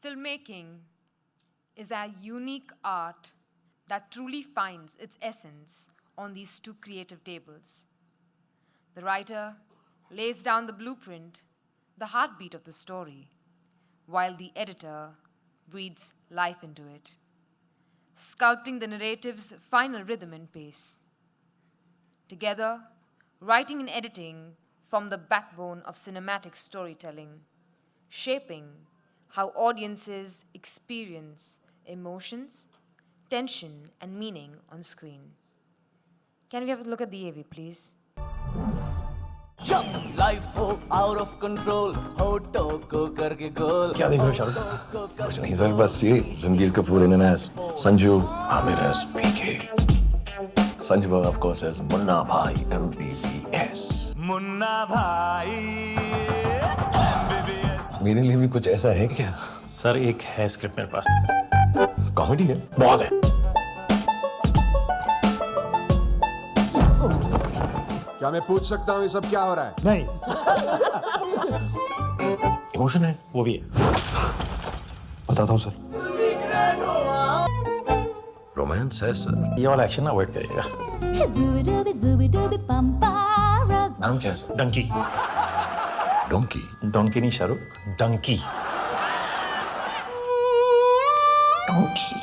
Filmmaking is a unique art that truly finds its essence on these two creative tables. The writer lays down the blueprint, the heartbeat of the story, while the editor breathes life into it, sculpting the narrative's final rhythm and pace. Together, writing and editing form the backbone of cinematic storytelling, shaping how audiences experience emotions, tension, and meaning on screen. Can we have a look at the AV, please? जब life हो out of control होठों को करके गोल क्या देख रहे हो शाहरुख? कुछ नहीं सर, बस ये Ranbir Kapoor in as Sanju, Amir as PK. Sanju of course as Munna Bhai MBBS. Munna भाई मेरे लिए भी कुछ ऐसा है क्या? सर एक है स्क्रिप्ट मेरे पास, कॉमेडी है? बहुत है। क्या मैं पूछ सकता हूँ ये सब क्या हो रहा है? नहीं, इमोशन है? वो भी है। बताता हूँ सर। रोमांस है सर। ये वाला एक्शन अवॉइड करिएगा। नाम क्या है सर? डंकी। डोंकी? डोंकी नहीं Shahrukh, Dunki. Donkey.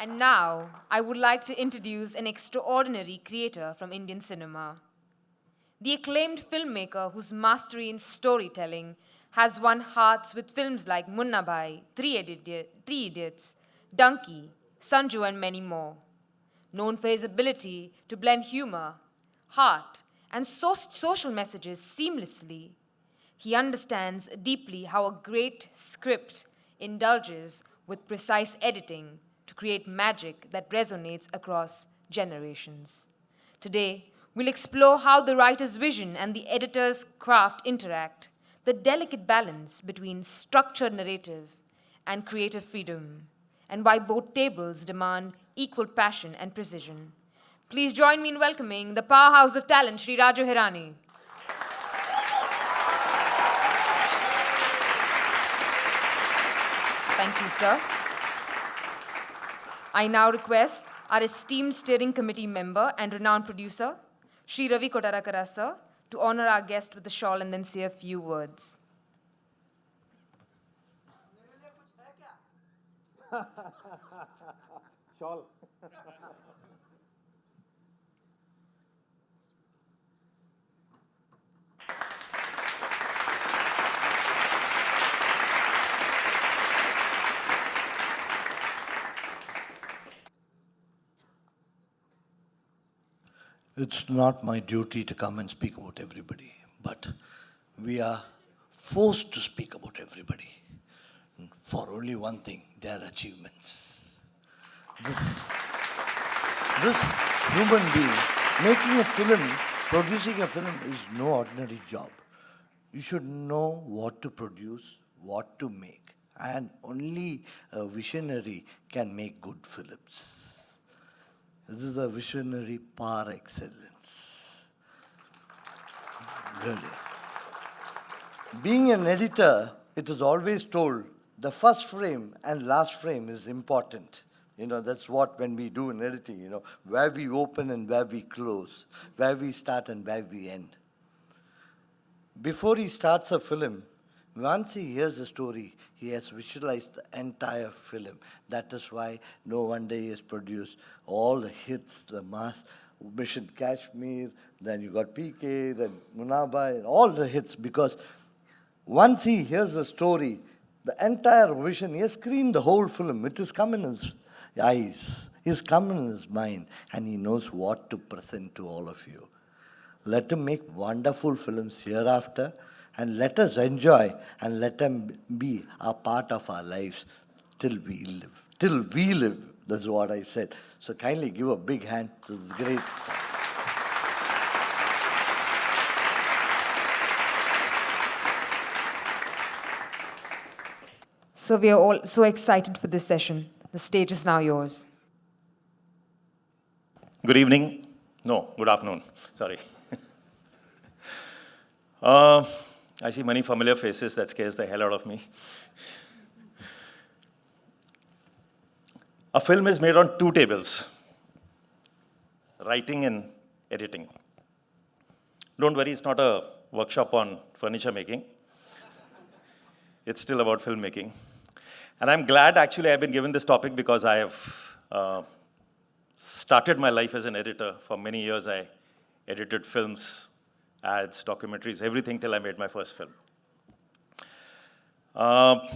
And now, I would like to introduce an extraordinary creator from Indian cinema. The acclaimed filmmaker whose mastery in storytelling has won hearts with films like Munna Bhai, Three Idiots, Donkey, Sanju, and many more. Known for his ability to blend humor, heart, and social messages seamlessly, he understands deeply how a great script indulges with precise editing to create magic that resonates across generations. Today, we'll explore how the writer's vision and the editor's craft interact, the delicate balance between structured narrative and creative freedom, and why both tables demand equal passion and precision. Please join me in welcoming the powerhouse of talent, Shri Raju Hirani. Thank you, sir. I now request our esteemed steering committee member and renowned producer, Shri Ravi Kotarakara sir, to honor our guest with a shawl and then say a few words. Shawl. It's not my duty to come and speak about everybody, but we are forced to speak about everybody for only one thing, their achievements. This human being, making a film, producing a film is no ordinary job. You should know what to produce, what to make, and only a visionary can make good films. This is a visionary par excellence. Really. Being an editor, it is always told the first frame and last frame is important. That's what when we do in editing, where we open and where we close, where we start and where we end. Before he starts a film, once he hears the story, he has visualized the entire film. That is why no wonder he has produced all the hits, the mass, Mission Kashmir, then you got PK, then Munna Bhai, all the hits, because once he hears the story, the entire vision, he has screened the whole film. It has come in his eyes, it has come in his mind, and he knows what to present to all of you. Let him make wonderful films hereafter, and let us enjoy and let them be a part of our lives till we live. Till we live, that's what I said. So kindly give a big hand to this great. So we are all so excited for this session. The stage is now yours. Good evening. No, good afternoon. Sorry. I see many familiar faces. That scares the hell out of me. A film is made on two tables, writing and editing. Don't worry, it's not a workshop on furniture making. It's still about filmmaking. And I'm glad, actually, I've been given this topic because I have started my life as an editor. For many years, I edited films, ads, documentaries, everything till I made my first film. I'll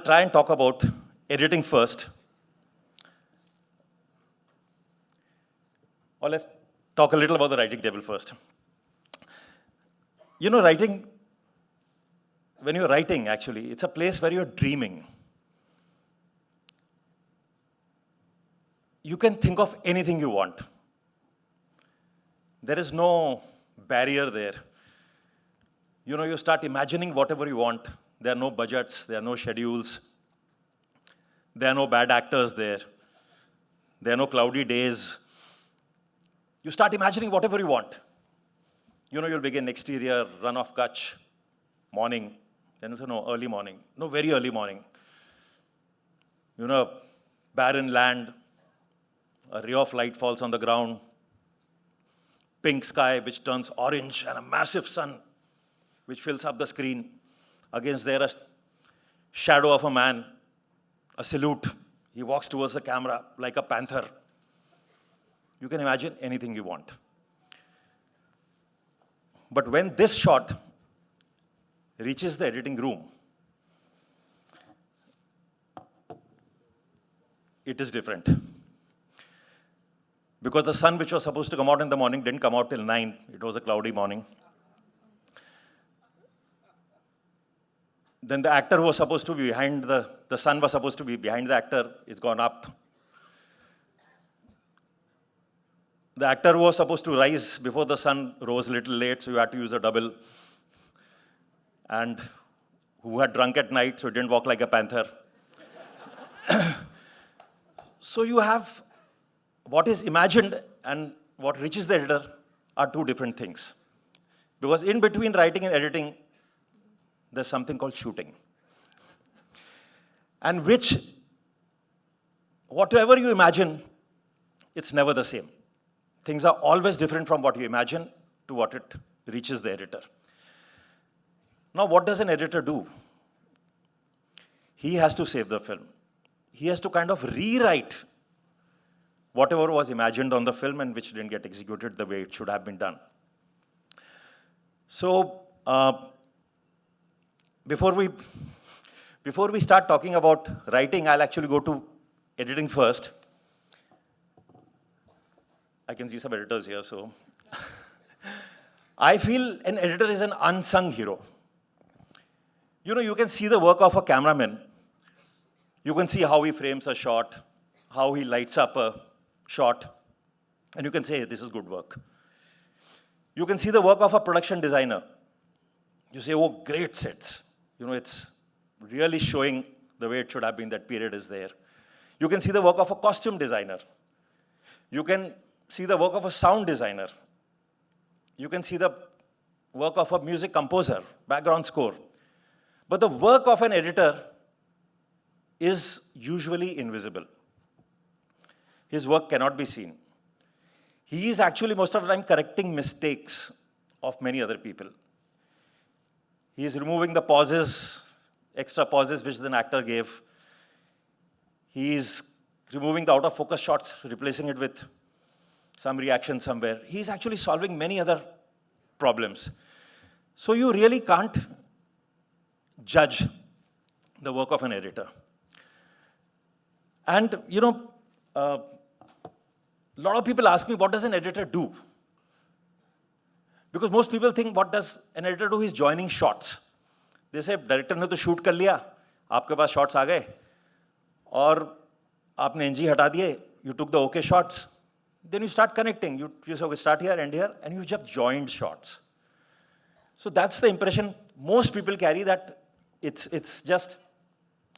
try and talk about editing first. Or let's talk a little about the writing table first. You know, writing, when you're writing, actually, it's a place where you're dreaming. You can think of anything you want. There is no barrier there. You know, you start imagining whatever you want. There are no budgets, there are no schedules. There are no bad actors there. There are no cloudy days. You start imagining whatever you want. You know, you'll begin exterior, run off Kutch, morning. Then also no, early morning. No, very early morning. You know, barren land, a ray of light falls on the ground, pink sky which turns orange, and a massive sun which fills up the screen. Against there, a shadow of a man, a silhouette. He walks towards the camera like a panther. You can imagine anything you want. But when this shot reaches the editing room, it is different. Because the sun which was supposed to come out in the morning didn't come out till 9. It was a cloudy morning. Then the actor who was supposed to be behind the sun was supposed to be behind the actor, it's gone up. The actor who was supposed to rise before the sun rose a little late, so you had to use a double. And who had drunk at night, so he didn't walk like a panther. So you have what is imagined and what reaches the editor are two different things. Because in between writing and editing, there's something called shooting. And which, whatever you imagine, it's never the same. Things are always different from what you imagine to what it reaches the editor. Now, what does an editor do? He has to save the film. He has to kind of rewrite whatever was imagined on the film and which didn't get executed the way it should have been done. So, before we start talking about writing, I'll actually go to editing first. I can see some editors here, so. I feel an editor is an unsung hero. You know, you can see the work of a cameraman. You can see how he frames a shot, how he lights up a shot, and you can say, this is good work. You can see the work of a production designer. You say, oh, great sets. You know, it's really showing the way it should have been, that period is there. You can see the work of a costume designer. You can see the work of a sound designer. You can see the work of a music composer, background score. But the work of an editor is usually invisible. His work cannot be seen. He is actually most of the time correcting mistakes of many other people. He is removing the pauses, extra pauses which the actor gave. He is removing the out-of-focus shots, replacing it with some reaction somewhere. He is actually solving many other problems. So you really can't judge the work of an editor. And, you know, a lot of people ask me, what does an editor do? Because most people think, what does an editor do? He's joining shots. They say, director ने तो shoot कर लिया, आपके पास shots आ गए, और आपने NG हटा दिए, you took the okay shots. Then you start connecting. You say, okay, start here, end here, and you just joined shots. So that's the impression most people carry, that it's just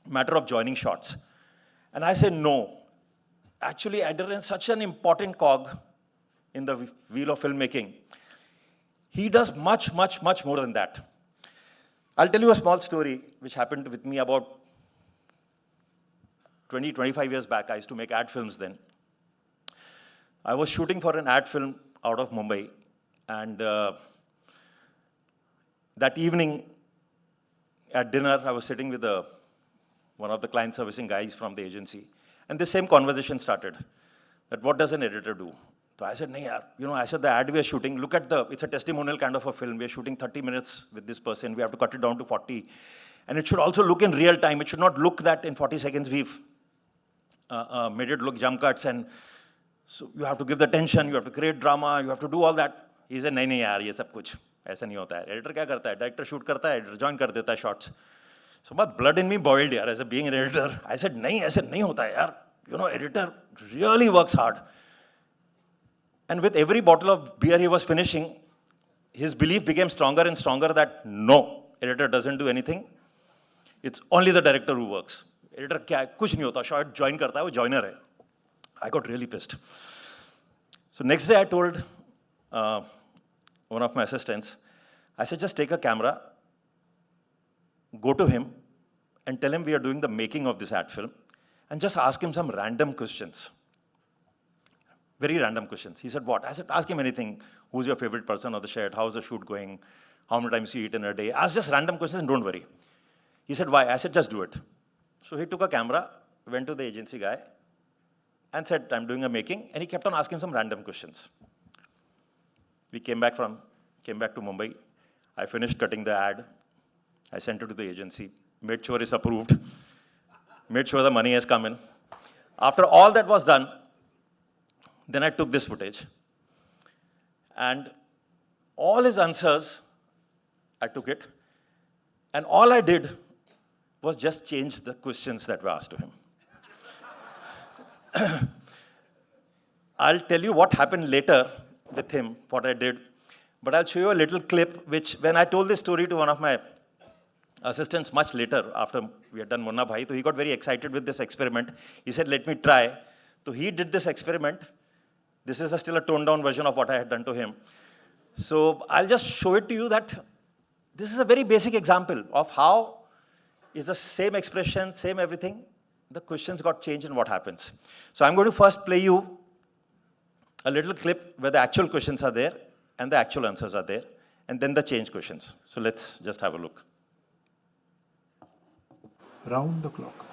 a matter of joining shots. And I said, no. Actually, editor is such an important cog in the wheel of filmmaking. He does much, much, much more than that. I'll tell you a small story which happened with me about 20, 25 years back. I used to make ad films then. I was shooting for an ad film out of Mumbai, and that evening at dinner, I was sitting with one of the client servicing guys from the agency, and the same conversation started, that what does an editor do? So I said, nahi yaar, I said, the ad we are shooting, look at it's a testimonial kind of a film. We are shooting 30 minutes with this person. We have to cut it down to 40. And it should also look in real time. It should not look that in 40 seconds we've made it look jump cuts, and so you have to give the tension, you have to create drama, you have to do all that. He said, nahi yaar, ye sab kuch aisa nahi hota hai. Editor kya karta hai? Director shoot karta hai, editor join kar deta hai shots. So my blood in me boiled yaar, as a being an editor. I said, nahi, aisa nahi hota hai yaar. Editor really works hard. And with every bottle of beer he was finishing, his belief became stronger and stronger that no, editor doesn't do anything. It's only the director who works. Editor kya hai? Kuch nahi hota. Shot join karta hai, wo joiner hai. I got really pissed. So next day I told one of my assistants, I said, just take a camera, go to him and tell him we are doing the making of this ad film, and just ask him some random questions. Very random questions. He said, what? I said, ask him anything. Who's your favorite person on the set? How's the shoot going? How many times you eat in a day? Ask just random questions and don't worry. He said, why? I said, just do it. So he took a camera, went to the agency guy, and said, I'm doing a making, and he kept on asking some random questions. We came back to Mumbai. I finished cutting the ad. I sent it to the agency, made sure it's approved, made sure the money has come in. After all that was done, then I took this footage. And all his answers, I took it. And all I did was just change the questions that were asked to him. I'll tell you what happened later with him, what I did. But I'll show you a little clip, which when I told this story to one of my assistants much later, after we had done Munna Bhai, so he got very excited with this experiment. He said, let me try. So he did this experiment. This is still a toned down version of what I had done to him. So I'll just show it to you that this is a very basic example of how is the same expression, same everything. The questions got changed and what happens. So I'm going to first play you a little clip where the actual questions are there and the actual answers are there, and then the change questions. So let's just have a look. Round the clock.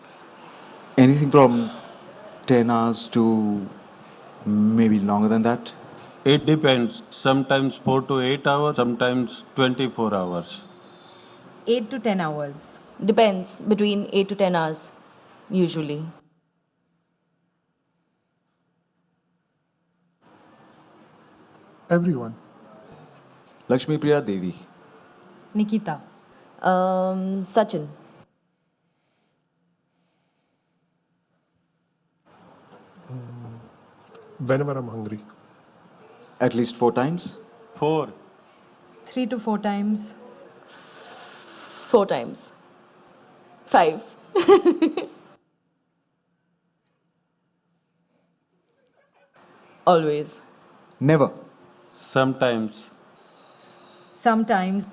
Anything from 10 hours to maybe longer than that? It depends. Sometimes 4 to 8 hours, sometimes 24 hours. 8 to 10 hours. Depends, between 8 to 10 hours, usually. Everyone. Lakshmi Priya Devi. Nikita. Sachin. Whenever I'm hungry. At least 4 times? 4. 3 to 4 times. 4 times. 5. Always. Never. Sometimes. Sometimes.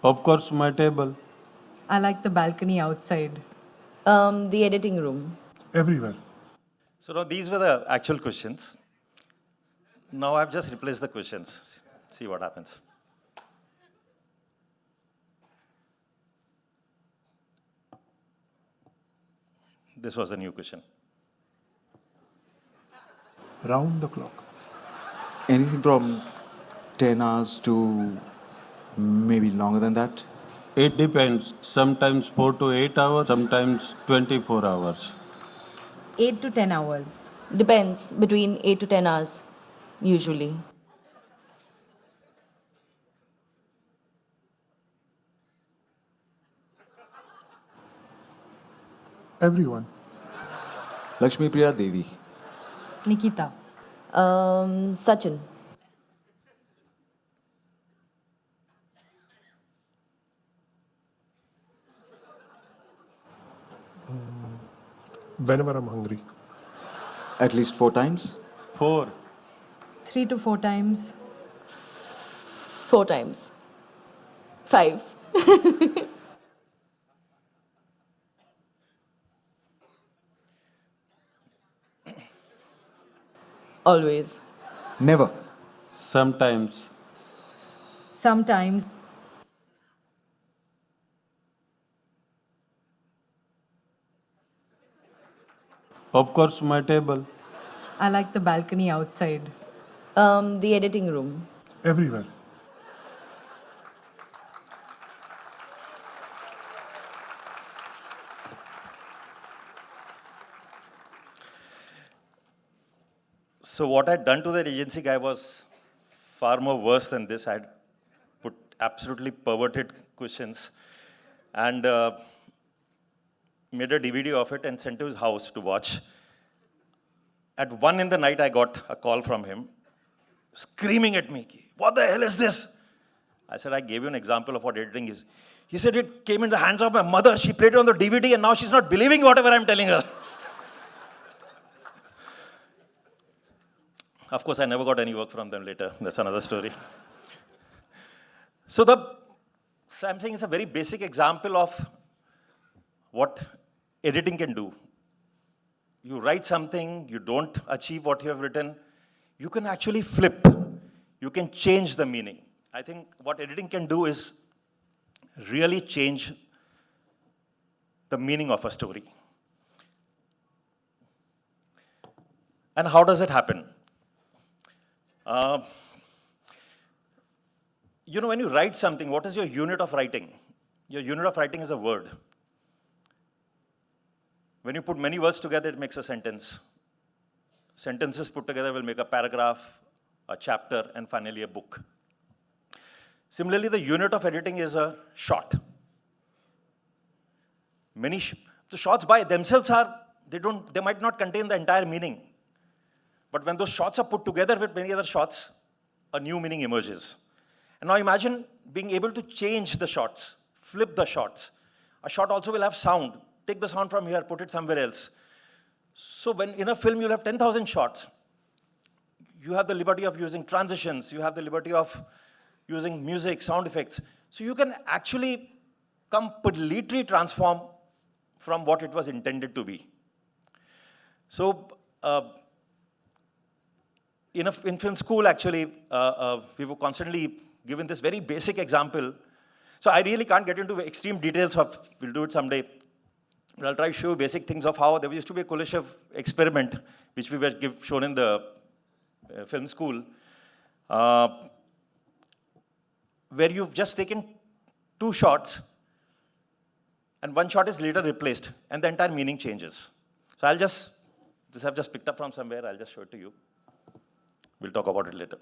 Of course, my table. I like the balcony outside. The editing room. Everywhere. So now these were the actual questions. Now I've just replaced the questions. See what happens. This was a new question. Round the clock. Anything from 10 hours to maybe longer than that? It depends. Sometimes 4 to 8 hours, sometimes 24 hours. 8 to 10 hours. Depends, between 8 to 10 hours, usually. Everyone. Lakshmi Priya Devi. Nikita. Sachin. Whenever I'm hungry. At least 4 times? 4. 3 to 4 times. 4 times. 5. Always. Never. Sometimes. Sometimes. Of course, my table. I like the balcony outside. The editing room. Everywhere. So what I'd done to that agency guy was far more worse than this. I'd put absolutely perverted questions and made a DVD of it and sent to his house to watch. At 1 in the night, I got a call from him, screaming at me, "What the hell is this?" I said, "I gave you an example of what editing is." He said, "It came in the hands of my mother. She played it on the DVD and now she's not believing whatever I'm telling her." Of course, I never got any work from them later. That's another story. So I'm saying it's a very basic example of what editing can do. You write something, you don't achieve what you have written, you can actually flip. You can change the meaning. I think what editing can do is really change the meaning of a story. And how does it happen? When you write something, what is your unit of writing? Your unit of writing is a word. When you put many words together, it makes a sentence. Sentences put together will make a paragraph, a chapter, and finally a book. Similarly, the unit of editing is a shot. The shots by themselves they might not contain the entire meaning. But when those shots are put together with many other shots, a new meaning emerges. And now imagine being able to change the shots, flip the shots. A shot also will have sound. Take the sound from here, put it somewhere else. So when in a film you'll have 10,000 shots, you have the liberty of using transitions, you have the liberty of using music, sound effects. So you can actually completely transform from what it was intended to be. So in film school, actually, we were constantly given this very basic example. So I really can't get into extreme details we'll do it someday. But I'll try to show you basic things of how there used to be a Kuleshov experiment, which we were shown in the film school, where you've just taken 2 shots, and 1 shot is later replaced, and the entire meaning changes. So this I've just picked up from somewhere, I'll just show it to you. We'll talk about it later.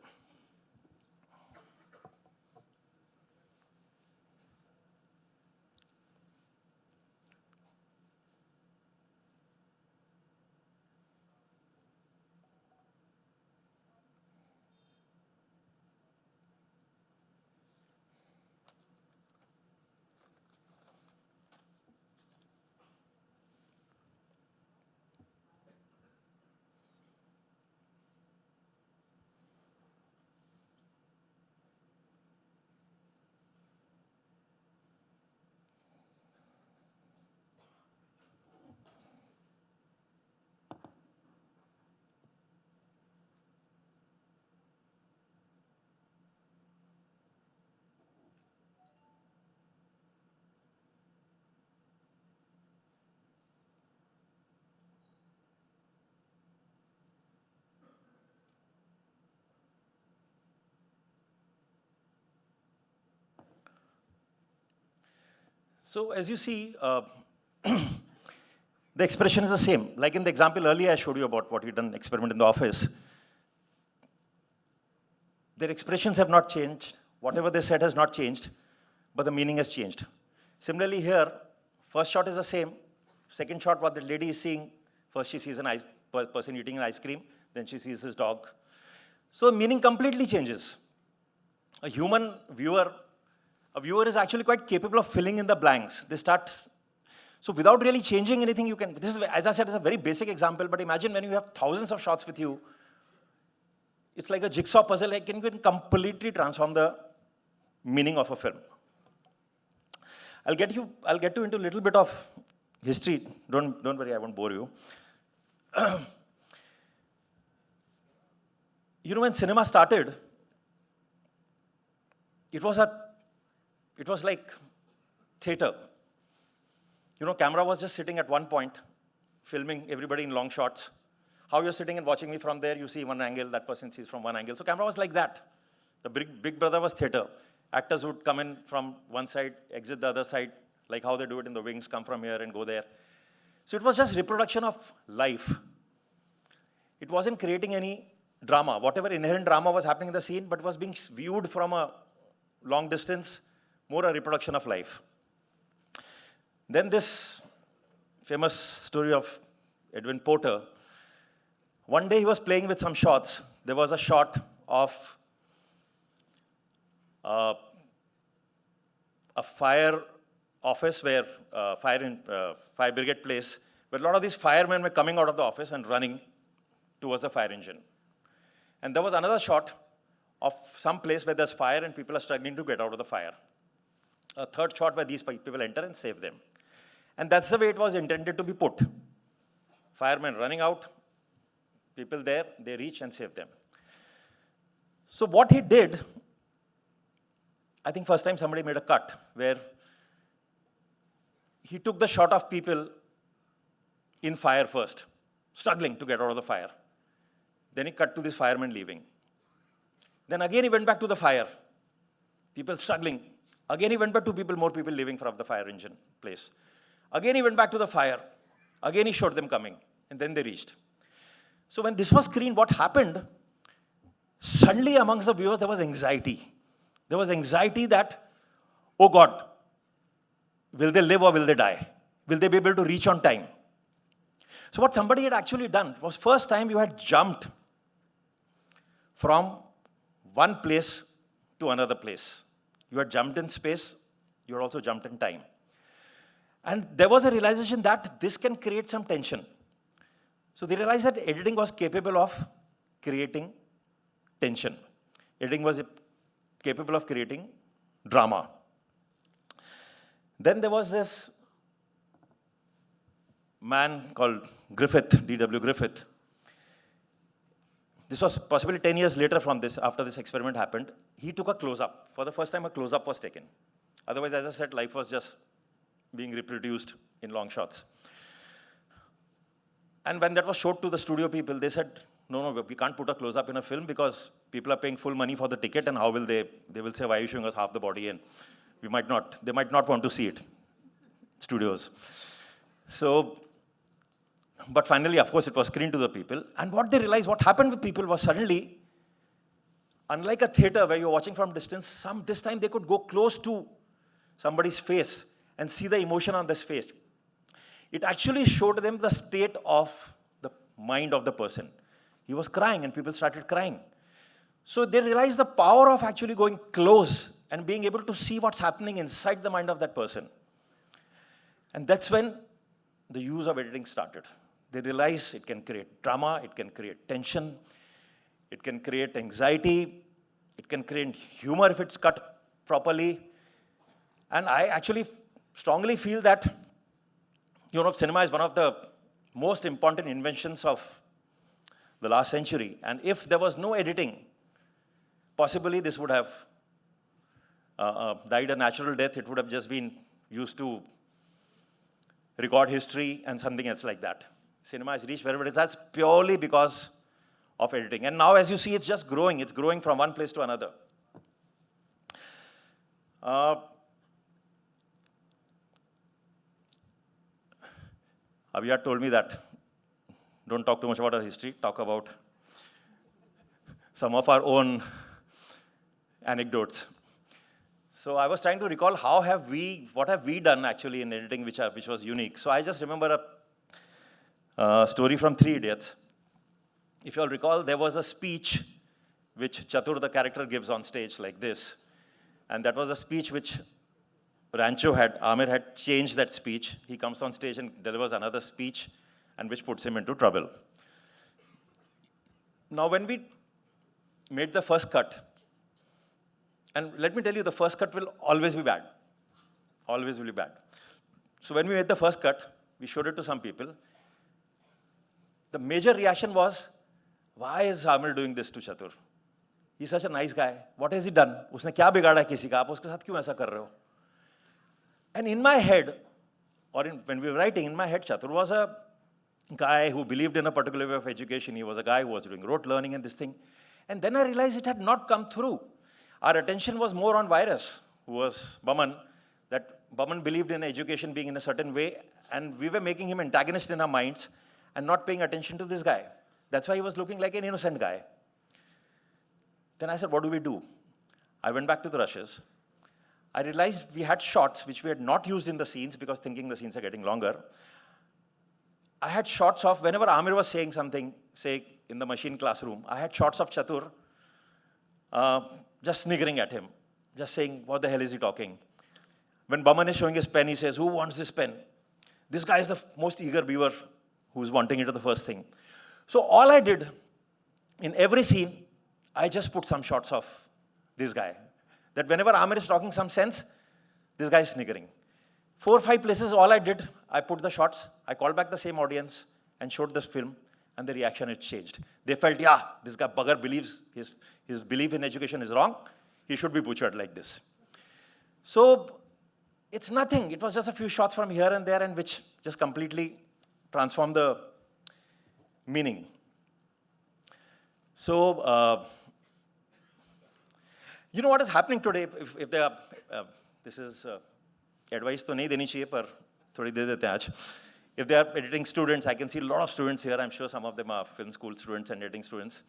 So as you see, the expression is the same. Like in the example earlier I showed you about what we done experiment in the office. Their expressions have not changed. Whatever they said has not changed, but the meaning has changed. Similarly here, first shot is the same. Second shot, what the lady is seeing, first she sees a person eating an ice cream, then she sees his dog. So the meaning completely changes. A viewer is actually quite capable of filling in the blanks. So without really changing anything, you can, this is, as I said, it's a very basic example, but imagine when you have thousands of shots with you, it's like a jigsaw puzzle, like you can completely transform the meaning of a film. I'll get you into a little bit of history. Don't worry, I won't bore you. You know, when cinema started, it was like theater. You know, camera was just sitting at one point, filming everybody in long shots. How you're sitting and watching me from there, you see one angle, that person sees from one angle. So camera was like that. The big brother was theater. Actors would come in from one side, exit the other side, like how they do it in the wings, come from here and go there. So it was just reproduction of life. It wasn't creating any drama. Whatever inherent drama was happening in the scene, but was being viewed from a long distance, more a reproduction of life. Then this famous story of Edwin Porter. One day he was playing with some shots. There was a shot of a fire office where fire brigade place, where a lot of these firemen were coming out of the office and running towards the fire engine. And there was another shot of some place where there's fire and people are struggling to get out of the fire. A third shot where these people enter and save them. And that's the way it was intended to be put. Firemen running out, people there, they reach and save them. So what he did, I think first time somebody made a cut where he took the shot of people in fire first, struggling to get out of the fire. Then he cut to this fireman leaving. Then again he went back to the fire, people struggling. Again he went back to more people leaving from the fire engine place. Again he went back to the fire. Again he showed them coming, and then they reached. So when this was screened, what happened? Suddenly amongst the viewers there was anxiety. There was anxiety that, oh God, will they live or will they die? Will they be able to reach on time? So what somebody had actually done was first time you had jumped from one place to another place. You had jumped in space, you had also jumped in time. And there was a realization that this can create some tension. So they realized that editing was capable of creating tension. Editing was capable of creating drama. Then there was this man called Griffith, D.W. Griffith. This was possibly 10 years later from this, after this experiment happened. He took a close-up. For the first time, a close-up was taken. Otherwise, as I said, life was just being reproduced in long shots. And when that was showed to the studio people, they said, no, we can't put a close-up in a film because people are paying full money for the ticket, and how will they will say, why are you showing us half the body? And they might not want to see it, studios. So, but finally, of course, it was screened to the people. And what they realized, what happened with people was suddenly, unlike a theater where you're watching from distance, this time they could go close to somebody's face and see the emotion on this face. It actually showed them the state of the mind of the person. He was crying and people started crying. So they realized the power of actually going close and being able to see what's happening inside the mind of that person. And that's when the use of editing started. They realized it can create drama, it can create tension, it can create anxiety, it can create humor if it's cut properly. And I actually strongly feel that cinema is one of the most important inventions of the last century. And if there was no editing, possibly this would have died a natural death. It would have just been used to record history and something else like that. Cinema has reached wherever it is. That's purely because of editing. And now, as you see, it's just growing. It's growing from one place to another. Abhijat told me that don't talk too much about our history, talk about some of our own anecdotes. So I was trying to recall what have we done actually in editing which was unique. So I just remember a story from Three Idiots. If you all recall, there was a speech which Chatur, the character, gives on stage like this. And that was a speech which Amir had changed that speech. He comes on stage and delivers another speech, and which puts him into trouble. Now, when we made the first cut, and let me tell you, the first cut will always be bad. Always will be bad. So when we made the first cut, we showed it to some people. The major reaction was, why is Amir doing this to Chatur? He's such a nice guy. What has he done? उसने क्या बिगाड़ा है किसी का? आप उसके साथ क्यों ऐसा कर रहे हो? And in my head, when we were writing, in my head, Chatur was a guy who believed in a particular way of education. He was a guy who was doing rote learning and this thing. And then I realized it had not come through. Our attention was more on Virus, who was Baman, that Baman believed in education being in a certain way, and we were making him antagonist in our minds and not paying attention to this guy. That's why he was looking like an innocent guy. Then I said, what do we do? I went back to the rushes. I realized we had shots which we had not used in the scenes because thinking the scenes are getting longer. I had shots of whenever Amir was saying something, say in the machine classroom, I had shots of Chatur just sniggering at him, just saying, what the hell is he talking? When Baman is showing his pen, he says, who wants this pen? This guy is the most eager beaver who's wanting it at the first thing. So all I did, in every scene, I just put some shots of this guy. That whenever Amir is talking some sense, this guy is sniggering. 4 or 5 places, all I did, I put the shots, I called back the same audience and showed this film, and the reaction had changed. They felt, yeah, this guy Bugger believes his belief in education is wrong. He should be butchered like this. So it's nothing. It was just a few shots from here and there, and which just completely transformed the meaning. So, you know what is happening today? If they are, this is advice to nahi deni chahiye, par thodi de dete hain aaj. If they are editing students, I can see a lot of students here. I'm sure some of them are film school students and editing students.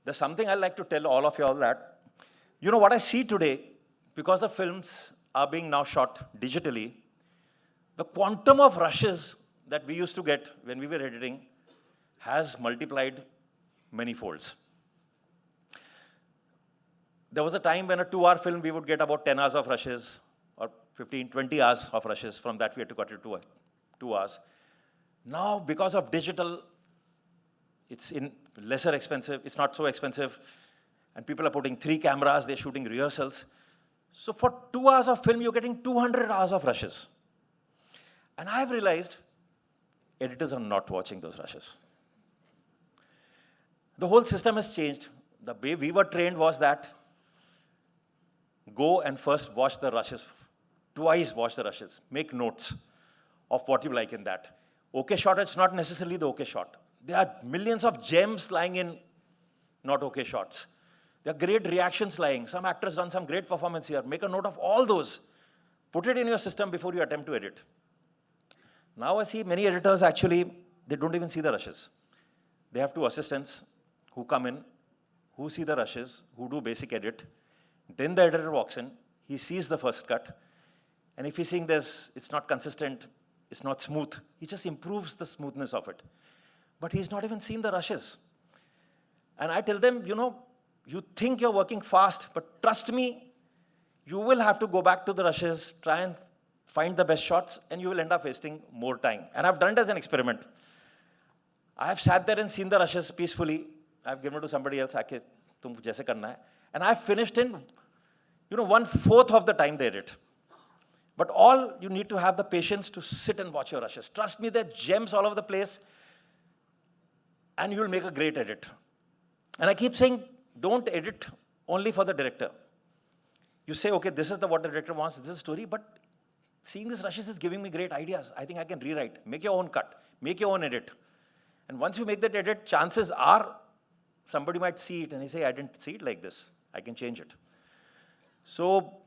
There's something I'd like to tell all of you all that, you know what I see today, because the films are being now shot digitally, the quantum of rushes that we used to get when we were editing has multiplied many folds. There was a time when a 2-hour film, we would get about 10 hours of rushes, or 15, 20 hours of rushes. From that, we had to cut it to 2 hours. Now, because of digital, it's in lesser expensive, it's not so expensive, and people are putting 3 cameras, they're shooting rehearsals. So for 2 hours of film, you're getting 200 hours of rushes. And I've realized editors are not watching those rushes. The whole system has changed. The way we were trained was that go and first watch the rushes, twice watch the rushes, make notes of what you like in that. Okay shot, it's not necessarily the okay shot. There are millions of gems lying in not okay shots. There are great reactions lying. Some actors done some great performance here. Make a note of all those. Put it in your system before you attempt to edit. Now I see many editors actually, they don't even see the rushes. They have 2 assistants who come in, who see the rushes, who do basic edit. Then the editor walks in, he sees the first cut, and if he's seeing this, it's not consistent, it's not smooth, he just improves the smoothness of it. But he's not even seen the rushes. And I tell them, you know, you think you're working fast, but trust me, you will have to go back to the rushes, try and find the best shots, and you will end up wasting more time. And I've done it as an experiment. I have sat there and seen the rushes peacefully. I've given it to somebody else, "Aake, tum jaise karna hai." And I've finished in, 1/4 of the time they edit. But all you need to have the patience to sit and watch your rushes. Trust me, there are gems all over the place, and you'll make a great edit. And I keep saying, don't edit only for the director. You say, okay, this is what the director wants, this is the story, but seeing these rushes is giving me great ideas. I think I can rewrite. Make your own cut. Make your own edit. And once you make that edit, chances are somebody might see it and he say, I didn't see it like this. I can change it. So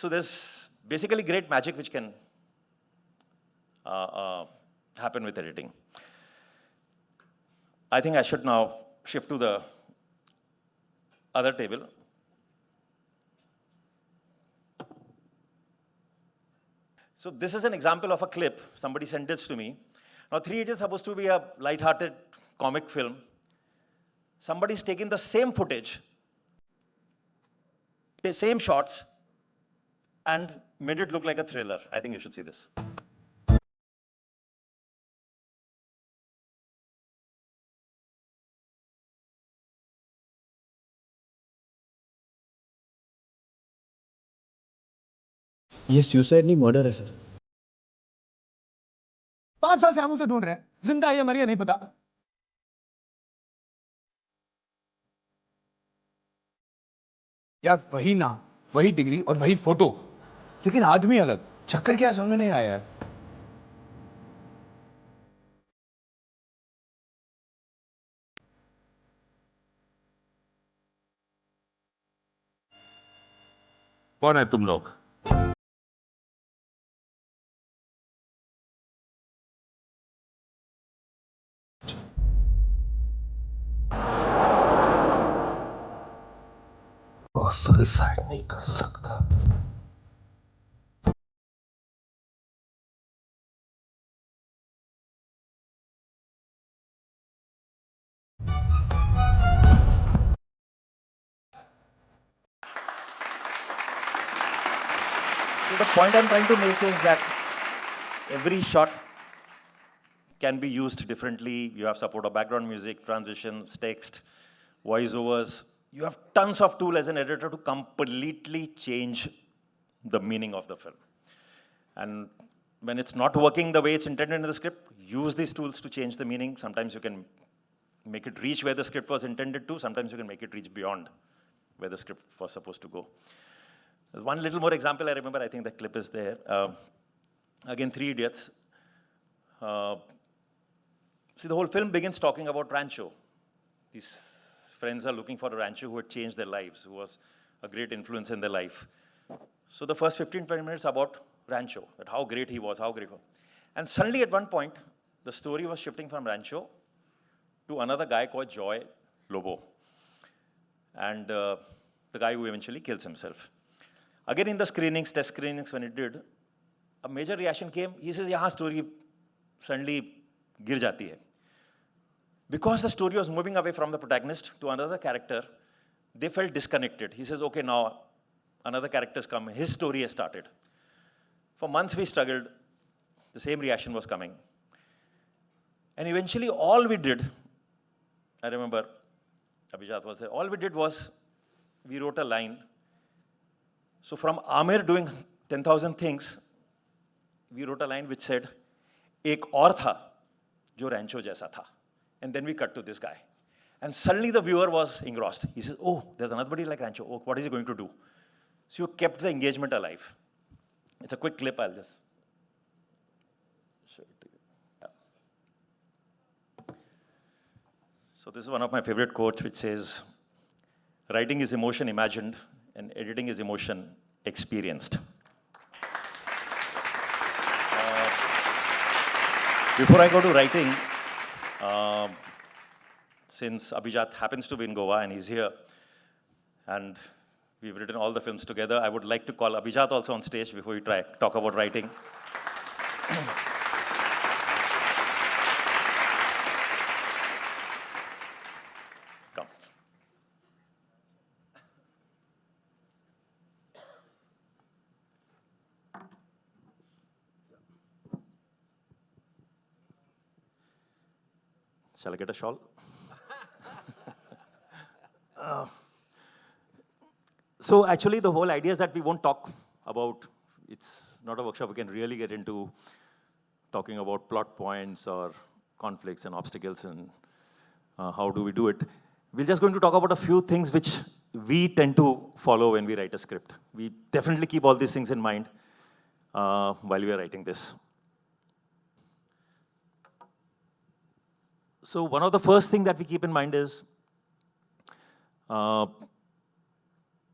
there's basically great magic which can happen with editing. I think I should now shift to the other table. So this is an example of a clip. Somebody sent this to me. Now, 3 Idiots is supposed to be a light-hearted comic film. Somebody's taken the same footage, the same shots, and made it look like a thriller. I think you should see this. ये suicide नहीं murder है sir 5 साल से हम उसे ढूंढ रहे हैं जिंदा है या मर गया नहीं पता यार वही ना वही डिग्री और वही फोटो लेकिन आदमी अलग चक्कर क्या समझ में नहीं आया यार कौन है तुम लोग वो सुसाइड नहीं कर सकता So the point I'm trying to make is that every shot can be used differently. You have support of background music, transitions, text, voiceovers. You have tons of tools as an editor to completely change the meaning of the film. And when it's not working the way it's intended in the script, use these tools to change the meaning. Sometimes you can make it reach where the script was intended to. Sometimes you can make it reach beyond where the script was supposed to go. There's one little more example I remember. I think the clip is there. Again, Three Idiots. See, the whole film begins talking about Rancho. These friends are looking for a rancho who had changed their lives, who was a great influence in their life. So the first 15-20 minutes about Rancho, that how great he was, how great he was. And suddenly at one point, the story was shifting from Rancho to another guy called Joy Lobo. And the guy who eventually kills himself. Again, in the screenings, test screenings, when it did, a major reaction came. He says, "Yahan story suddenly gir jati hai." Because the story was moving away from the protagonist to another character, they felt disconnected. He says, "Okay, now another character's come. His story has started." For months we struggled. The same reaction was coming. And eventually, all we did, I remember Abhijat was there. All we did was we wrote a line. So from Amir doing 10,000 things, we wrote a line which said, "Ek aur tha, jo rancho jaisa tha." And then we cut to this guy. And suddenly the viewer was engrossed. He says, "Oh, there's another like Rancho. Oh, what is he going to do?" So you kept the engagement alive. It's a quick clip. I'll just show it to you. Yeah. So this is one of my favorite quotes, which says, "Writing is emotion imagined, and editing is emotion experienced." Before I go to writing, since Abhijat happens to be in Goa and he's here, and we've written all the films together, I would like to call Abhijat also on stage before we talk about writing. Come. Shall I get a shawl? So actually, the whole idea is that we won't talk about, it's not a workshop we can really get into talking about plot points or conflicts and obstacles and how do we do it. We're just going to talk about a few things which we tend to follow when we write a script. We definitely keep all these things in mind while we are writing this. So one of the first things that we keep in mind is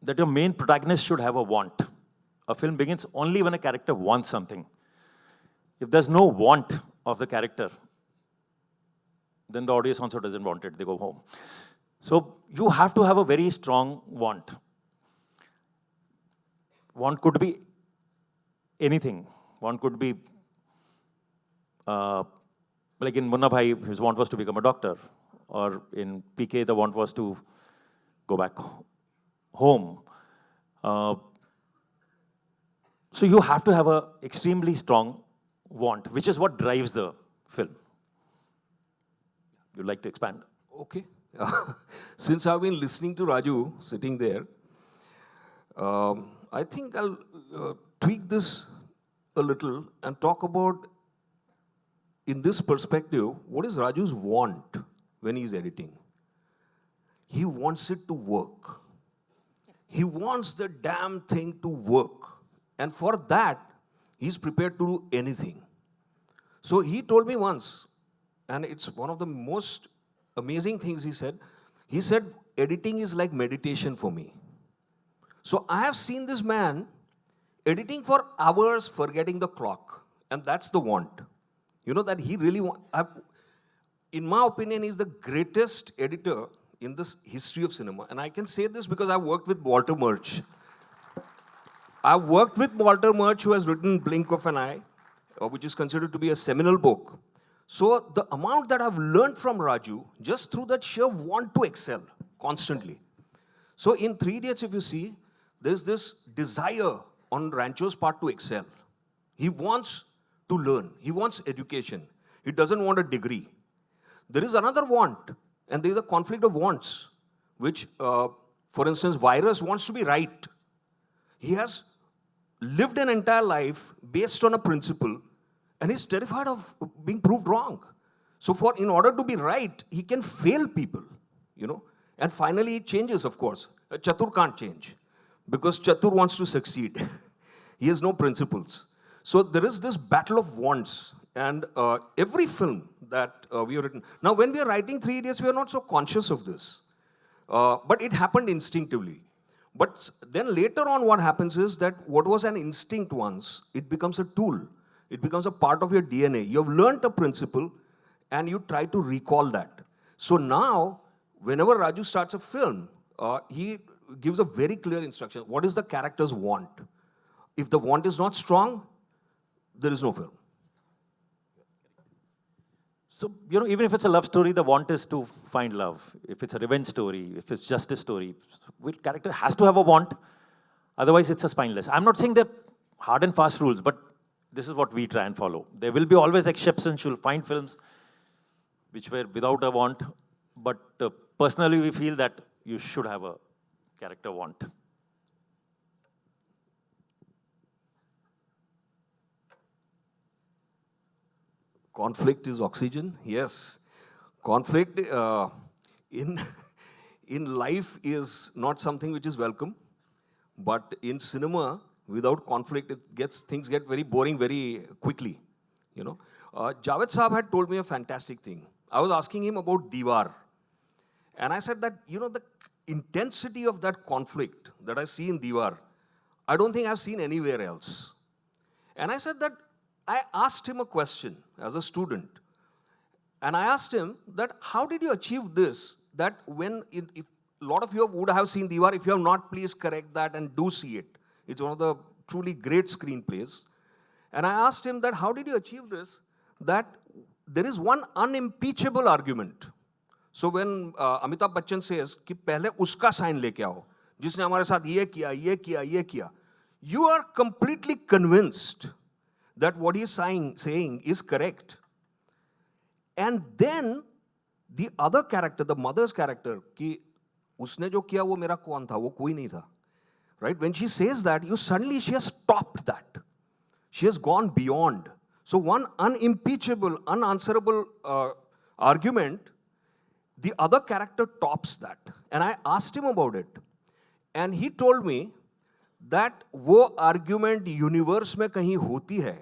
that your main protagonist should have a want. A film begins only when a character wants something. If there's no want of the character, then the audience also doesn't want it, they go home. So you have to have a very strong want. Want could be anything. Want could be, like in Munna Bhai, his want was to become a doctor. Or in PK, the want was to go back home. So you have to have a extremely strong want, which is what drives the film. You'd like to expand? Okay. Since I've been listening to Raju sitting there, I think I'll tweak this a little and talk about, in this perspective, what is Raju's want when he's editing? He wants it to work. He wants the damn thing to work. And for that, he's prepared to do anything. So he told me once, and it's one of the most amazing things he said, editing is like meditation for me. So I have seen this man editing for hours, forgetting the clock. And that's the want. You know, that he really in my opinion, he's the greatest editor in this history of cinema. And I can say this because I've worked with Walter Murch. I've worked with Walter Murch, who has written Blink of an Eye, which is considered to be a seminal book. So the amount that I've learned from Raju, just through that sheer want to excel constantly. So in 3 Idiots, if you see, there's this desire on Rancho's part to excel. He wants to learn. He wants education. He doesn't want a degree. There is another want, and there is a conflict of wants, which, for instance, Virus wants to be right. He has lived an entire life based on a principle, and he's terrified of being proved wrong. So in order to be right, he can fail people, you know. And finally, it changes, of course. Chatur can't change, because Chatur wants to succeed. He has no principles. So there is this battle of wants. And every film that we have written. Now, when we are writing 3 Idiots, we are not so conscious of this. But it happened instinctively. But then later on, what happens is that what was an instinct once, it becomes a tool. It becomes a part of your DNA. You have learned a principle, and you try to recall that. So now, whenever Raju starts a film, he gives a very clear instruction. What is the character's want? If the want is not strong, there is no film. So, you know, even if it's a love story, the want is to find love. If it's a revenge story, if it's justice story, character has to have a want. Otherwise, it's a spineless. I'm not saying they're hard and fast rules, but this is what we try and follow. There will be always exceptions. You'll find films which were without a want. But personally, we feel that you should have a character want. Conflict is oxygen, yes. Conflict in life is not something which is welcome. But in cinema, without conflict, things get very boring very quickly. You know, Javed Saab had told me a fantastic thing. I was asking him about Diwar. And I said that, you know, the intensity of that conflict that I see in Diwar, I don't think I've seen anywhere else. And I said that I asked him a question as a student. And I asked him that, how did you achieve this? That if a lot of you would have seen Diwar, if you have not, please correct that and do see it. It's one of the truly great screenplays. And I asked him that, how did you achieve this? That there is one unimpeachable argument. So when Amitabh Bachchan says, कि पहले उसका sign लेके आओ, जिसने हमारे साथ ये किया, ये किया, ये किया, you are completely convinced that what he's saying is correct. And then the other character, the mother's character, कि उसने जो किया वो मेरा कौन था, वो कोई नहीं था. Right? When she says that, suddenly she has stopped that. She has gone beyond. So one unimpeachable, unanswerable argument, the other character tops that. And I asked him about it. And he told me that वो argument universe में कहीं होती है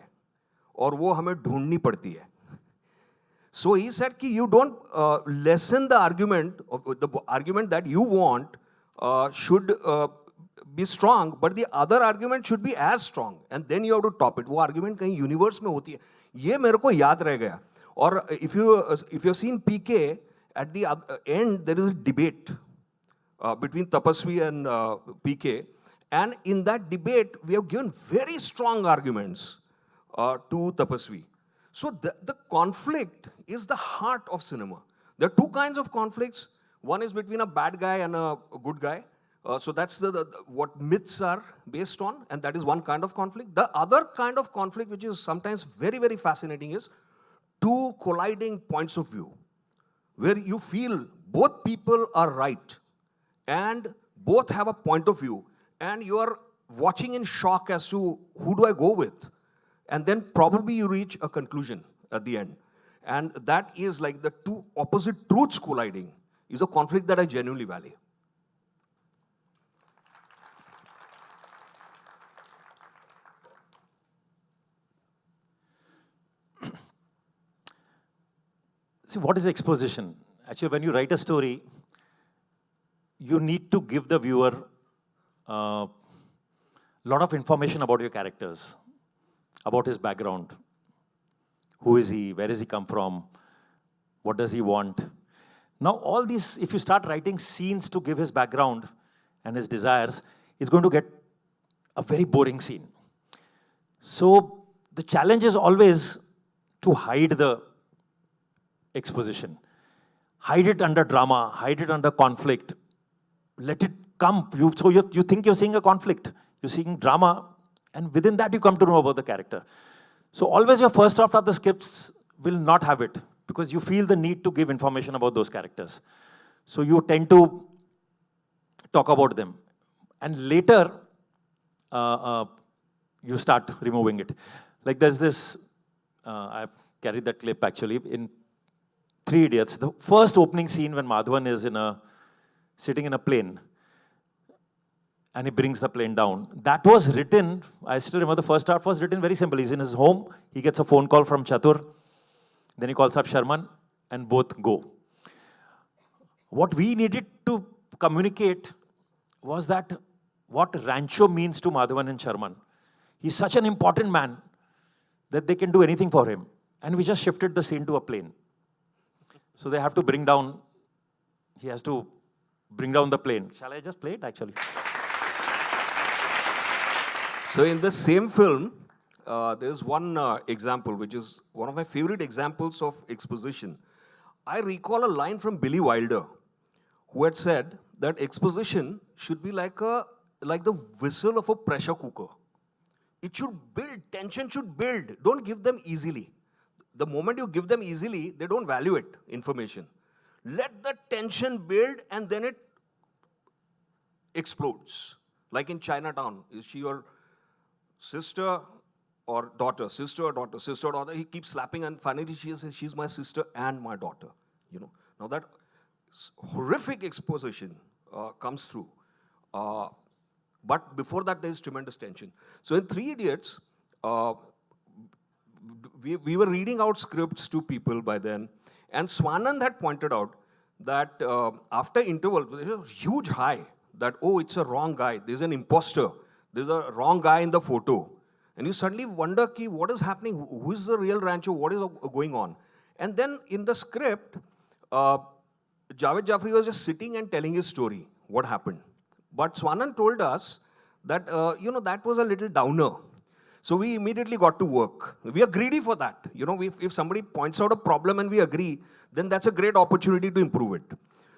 और वो हमें ढूंढनी पड़ती है. So he said कि you don't lessen the argument that you want should be strong, but the other argument should be as strong, and then you have to top it. वो argument कहीं universe में होती है. ये मेरे को याद रह गया. और if you've seen PK, at the end there is a debate between Tapasvi and PK, and in that debate we have given very strong arguments to Tapasvi. So the conflict is the heart of cinema. There are two kinds of conflicts. One is between a bad guy and a good guy. So that's what myths are based on, and that is one kind of conflict. The other kind of conflict, which is sometimes very, very fascinating, is two colliding points of view, where you feel both people are right and both have a point of view, and you are watching in shock as to who do I go with? And then probably you reach a conclusion at the end. And that is like the two opposite truths colliding is a conflict that I genuinely value. See, what is exposition? Actually, when you write a story, you need to give the viewer a lot of information about your characters, about his background. Who is he? Where does he come from? What does he want? Now, all these, if you start writing scenes to give his background and his desires, it's going to get a very boring scene. So, the challenge is always to hide the exposition. Hide it under drama, hide it under conflict. Let it come. So you think you're seeing a conflict, you're seeing drama, and within that you come to know about the character. So always your first draft of the scripts will not have it, because you feel the need to give information about those characters. So you tend to talk about them. And later, you start removing it. Like there's this, I've carried that clip actually, in 3 Idiots, the first opening scene when Madhavan is sitting in a plane and he brings the plane down. That was written, I still remember the first draft was written very simple. He's in his home, he gets a phone call from Chatur, then he calls up Sharman, and both go. What we needed to communicate was that what Rancho means to Madhavan and Sharman. He's such an important man that they can do anything for him. And we just shifted the scene to a plane. So they have to bring down, he has to bring down the plane. Shall I just play it actually? So in the same film, there's one example, which is one of my favorite examples of exposition. I recall a line from Billy Wilder, who had said that exposition should be like the whistle of a pressure cooker. It should build, tension should build. Don't give them easily. The moment you give them easily, they don't value it, information. Let the tension build and then it explodes. Like in Chinatown, is she your sister or daughter? Sister or daughter? Sister or daughter? He keeps slapping and finally she says, she's my sister and my daughter. You know. Now that horrific exposition comes through. But before that, there is tremendous tension. So in 3 Idiots, we were reading out scripts to people by then, and Swanand had pointed out that after interval, there was a huge high that, oh, it's a wrong guy, there's an imposter, there's a wrong guy in the photo. And you suddenly wonder, what is happening? Who is the real Rancho? What is going on? And then in the script, Javed Jafri was just sitting and telling his story, what happened. But Swanand told us that, that was a little downer. So we immediately got to work. We are greedy for that. You know, if somebody points out a problem and we agree, then that's a great opportunity to improve it.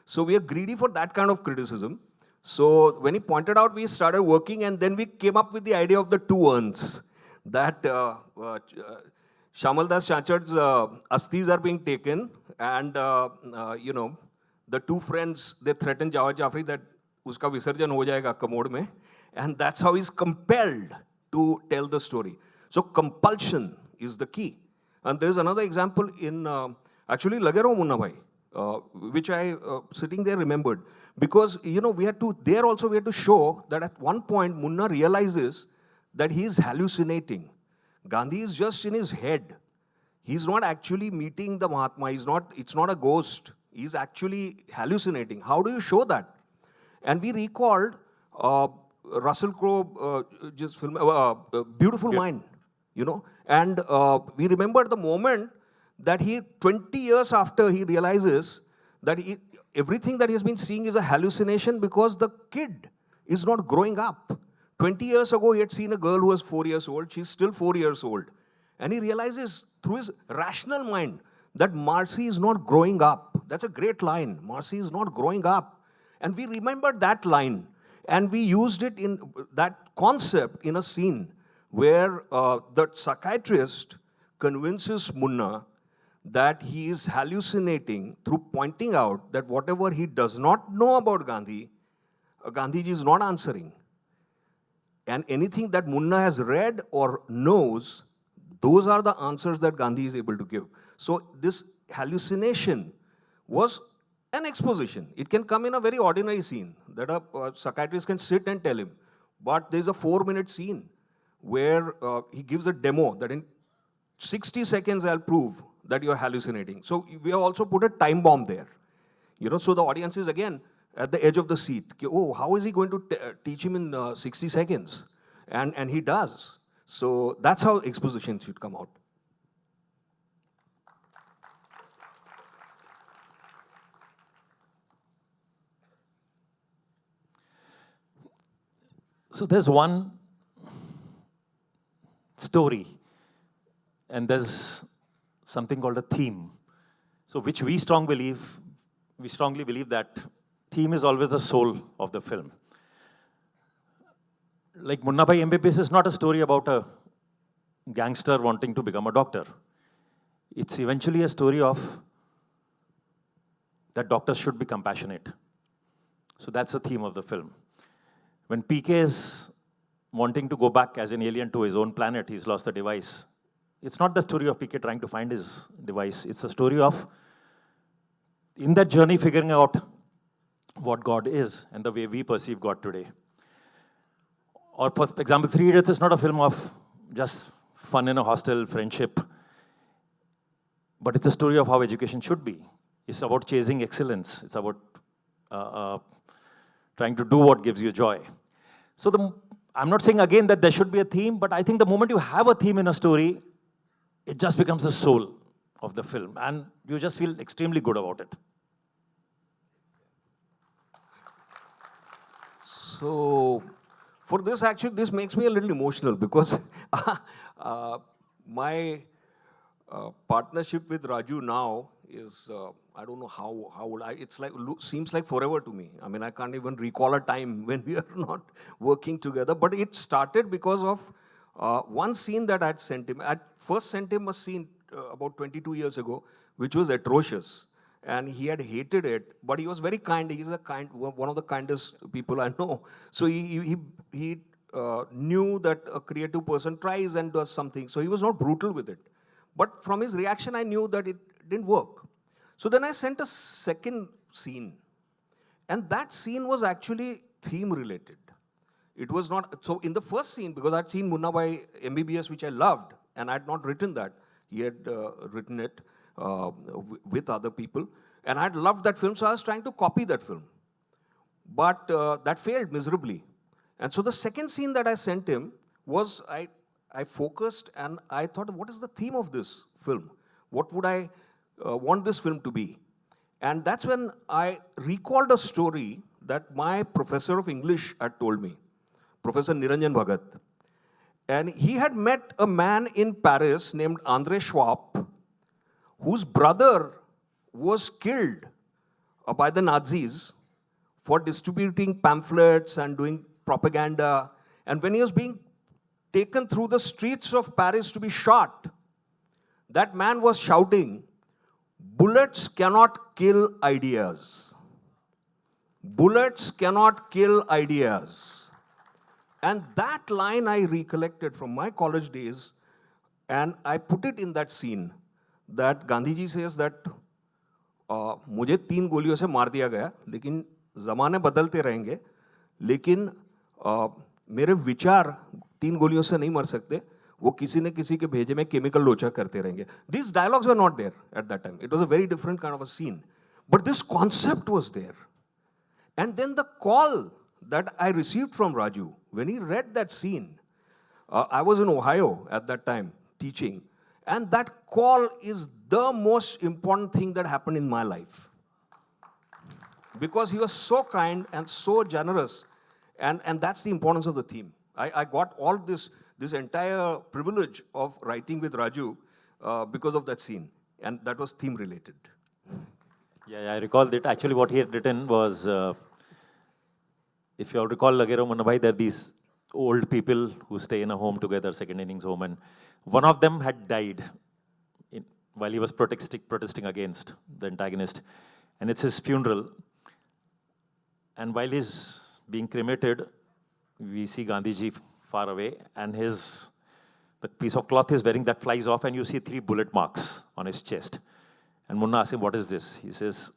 So we are greedy for that kind of criticism. So when he pointed out, we started working, and then we came up with the idea of the 2 urns. That Shamal Das Chanchad's asthis are being taken, and, the 2 friends, they threaten Javed Jafri that uska visarjan ho jayega commode mein. And that's how he's compelled to tell the story. So compulsion is the key. And there's another example in, actually, Lagero Munna Bhai, which I, sitting there, remembered. Because, we had to show that at one point, Munna realizes that he is hallucinating. Gandhi is just in his head. He's not actually meeting the Mahatma. It's not a ghost. He's actually hallucinating. How do you show that? And we recalled Russell Crowe, just film, Beautiful Mind, and we remember the moment that 20 years after, he realizes that everything that he has been seeing is a hallucination because the kid is not growing up. 20 years ago, he had seen a girl who was 4 years old. She's still 4 years old. And he realizes through his rational mind that Marcy is not growing up. That's a great line. Marcy is not growing up. And we remembered that line. And we used it in that concept in a scene where the psychiatrist convinces Munna that he is hallucinating through pointing out that whatever he does not know about Gandhi, Gandhiji is not answering. And anything that Munna has read or knows, those are the answers that Gandhi is able to give. So this hallucination was an exposition. It can come in a very ordinary scene that a psychiatrist can sit and tell him. But there's a 4-minute scene where he gives a demo that in 60 seconds I'll prove that you're hallucinating. So we have also put a time bomb there. So the audience is again at the edge of the seat. Oh, how is he going to teach him in 60 seconds? And he does. So that's how exposition should come out. So there's one story, and there's something called a theme. So which we strongly believe that theme is always the soul of the film. Like Munna Bhai MBBS is not a story about a gangster wanting to become a doctor. It's eventually a story of that doctors should be compassionate. So that's the theme of the film. When PK is wanting to go back as an alien to his own planet, he's lost the device. It's not the story of PK trying to find his device. It's a story of, in that journey, figuring out what God is and the way we perceive God today. Or for example, 3 Idiots is not a film of just fun in a hostel, friendship, but it's a story of how education should be. It's about chasing excellence. It's about trying to do what gives you joy. So I'm not saying again that there should be a theme, but I think the moment you have a theme in a story, it just becomes the soul of the film, and you just feel extremely good about it. So for this, actually, this makes me a little emotional because my partnership with Raju now is, I don't know how old, it's like, seems like forever to me. I mean, I can't even recall a time when we are not working together, but it started because of one scene that I'd sent him. I first sent him a scene about 22 years ago, which was atrocious. And he had hated it, but he was very kind. He's one of the kindest people I know. So he knew that a creative person tries and does something. So he was not brutal with it. But from his reaction, I knew that it didn't work. So then I sent a second scene. And that scene was actually theme related. It was not, so in the first scene, because I'd seen Munna Bhai MBBS, which I loved, and I had not written that. He had written it with other people. And I'd loved that film, so I was trying to copy that film. But that failed miserably. And so the second scene that I sent him was, I focused and I thought, what is the theme of this film? What would I want this film to be? And that's when I recalled a story that my professor of English had told me, Professor Niranjan Bhagat. And he had met a man in Paris named André Schwab, whose brother was killed by the Nazis for distributing pamphlets and doing propaganda. And when he was being taken through the streets of Paris to be shot, that man was shouting, "Bullets cannot kill ideas. Bullets cannot kill ideas." And that line I recollected from my college days, and I put it in that scene, that Gandhiji says that मुझे 3 गोलियों से मार दिया गया, लेकिन ज़माने बदलते रहेंगे, लेकिन मेरे विचार 3 गोलियों से नहीं मर सकते, वो किसी न किसी के भेजे में केमिकल लोचा करते रहेंगे. These dialogues were not there at that time. It was a very different kind of a scene. But this concept was there. And then the call that I received from Raju, when he read that scene, I was in Ohio at that time teaching, and that call is the most important thing that happened in my life. Because he was so kind and so generous, and that's the importance of the theme. I got all this entire privilege of writing with Raju because of that scene, and that was theme related. Yeah, I recall that actually what he had written was, if you all recall Lagero Munna Bhai, there are these old people who stay in a home together, second innings home, and one of them had died while he was protesting against the antagonist. And it's his funeral. And while he's being cremated, we see Gandhiji far away, and the piece of cloth he's wearing that flies off, and you see 3 bullet marks on his chest. And Munna asks him, what is this? He says,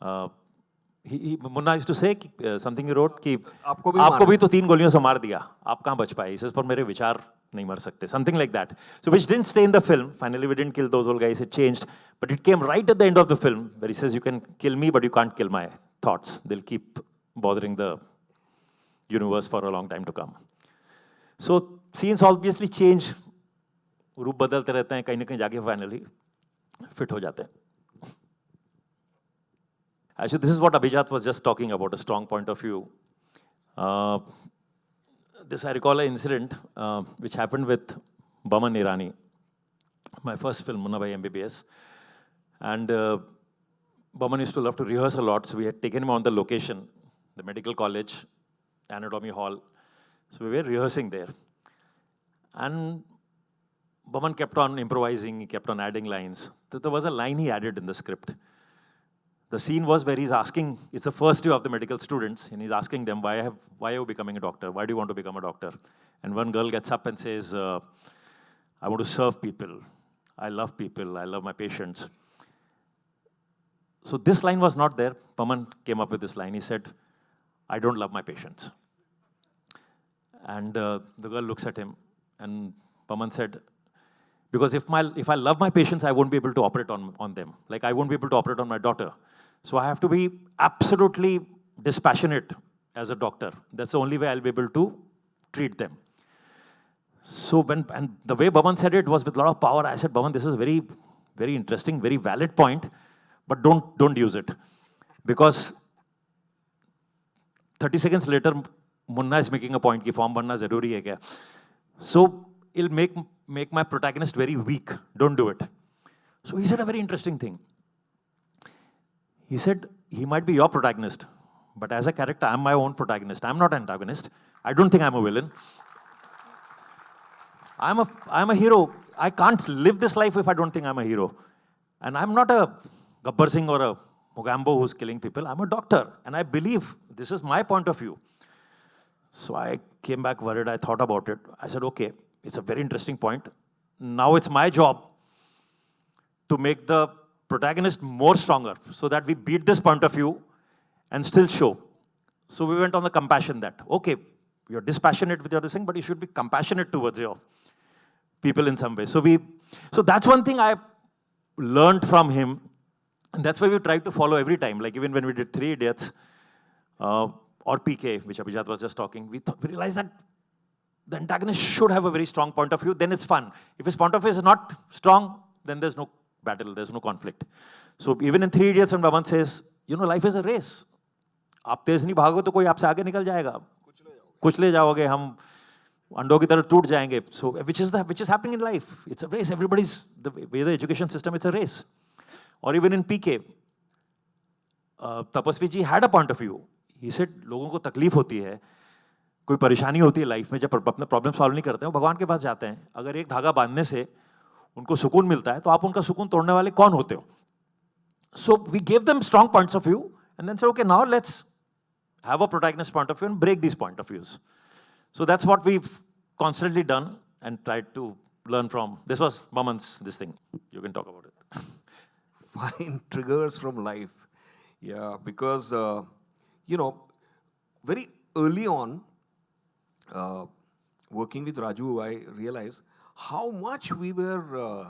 Munna used to say something he wrote, कि आपको भी तो 3 गोलियों से मार दिया, आप कहाँ बच पाए? He says, पर मेरे विचार नहीं मर सकते. Something like that. So which didn't stay in the film. Finally, we didn't kill those old guys. It changed. But it came right at the end of the film, where he says, you can kill me, but you can't kill my thoughts. They'll keep bothering the universe for a long time to come. So scenes obviously change. रूप बदलते रहते हैं, कहीं ना कहीं जाके finally fit हो जाते हैं. Actually, this is what Abhijat was just talking about, a strong point of view. I recall an incident which happened with Rajkumar Hirani, my first film, Munna Bhai MBBS. And Baman used to love to rehearse a lot, so we had taken him on the location, the medical college, anatomy hall. So we were rehearsing there. And Baman kept on improvising, he kept on adding lines. So there was a line he added in the script. The scene was where he's asking, it's the first year of the medical students, and he's asking them, why are you becoming a doctor? Why do you want to become a doctor? And one girl gets up and says, I want to serve people. I love people. I love my patients. So this line was not there. Paman came up with this line. He said, I don't love my patients. And the girl looks at him, and Paman said, because if I love my patients, I won't be able to operate on them. Like I won't be able to operate on my daughter. So I have to be absolutely dispassionate as a doctor. That's the only way I'll be able to treat them. So and the way Baman said it was with a lot of power. I said, Baman, this is a very, very interesting, very valid point, but don't use it. Because 30 seconds later, Munna is making a point कि form बनना ज़रूरी है क्या? So it'll make my protagonist very weak. Don't do it. So he said a very interesting thing. He said, he might be your protagonist, but as a character, I'm my own protagonist. I'm not an antagonist. I don't think I'm a villain. I'm a hero. I can't live this life if I don't think I'm a hero. And I'm not a Gabbar Singh or a Mogambo who's killing people. I'm a doctor, and I believe this is my point of view. So I came back worried. I thought about it. I said, okay, it's a very interesting point. Now it's my job to make the protagonist more stronger so that we beat this point of view and still show. So we went on the compassion that, okay, you're dispassionate with your thing, but you should be compassionate towards your people in some way. So that's one thing I learned from him, and that's why we tried to follow every time. Like even when we did 3 Idiots or PK, which Abhijat was just talking, we realized that the antagonist should have a very strong point of view, then it's fun. If his point of view is not strong, then there's no battle, there's no conflict. So even in 3 Idiots, when Baman says, life is a race. आप तेज नहीं भागो तो कोई आपसे आगे निकल जाएगा. कुचले जाओगे, हम अंडों की तरह टूट जाएंगे. So which is happening in life. It's a race. The way the education system, it's a race. Or even in PK, Tapasvi ji had a point of view. He said, लोगों को तकलीफ होती है, कोई परेशानी होती है लाइफ में, जब अपना प्रॉब्लम सॉल्व नहीं करते हैं, वो भगवान के पास जाते हैं. अगर एक धागा बांधने से उनको सुकून मिलता है, तो आप उनका सुकून तोड़ने वाले कौन होते हो? So we gave them strong points of view and then said, okay, now let's have a protagonist point of view and break these point of views. So that's what we've constantly done and tried to learn from. This was Baman's this thing. You can talk about it. Fine triggers from life. Yeah, because, very early on, working with Raju, I realized how much we were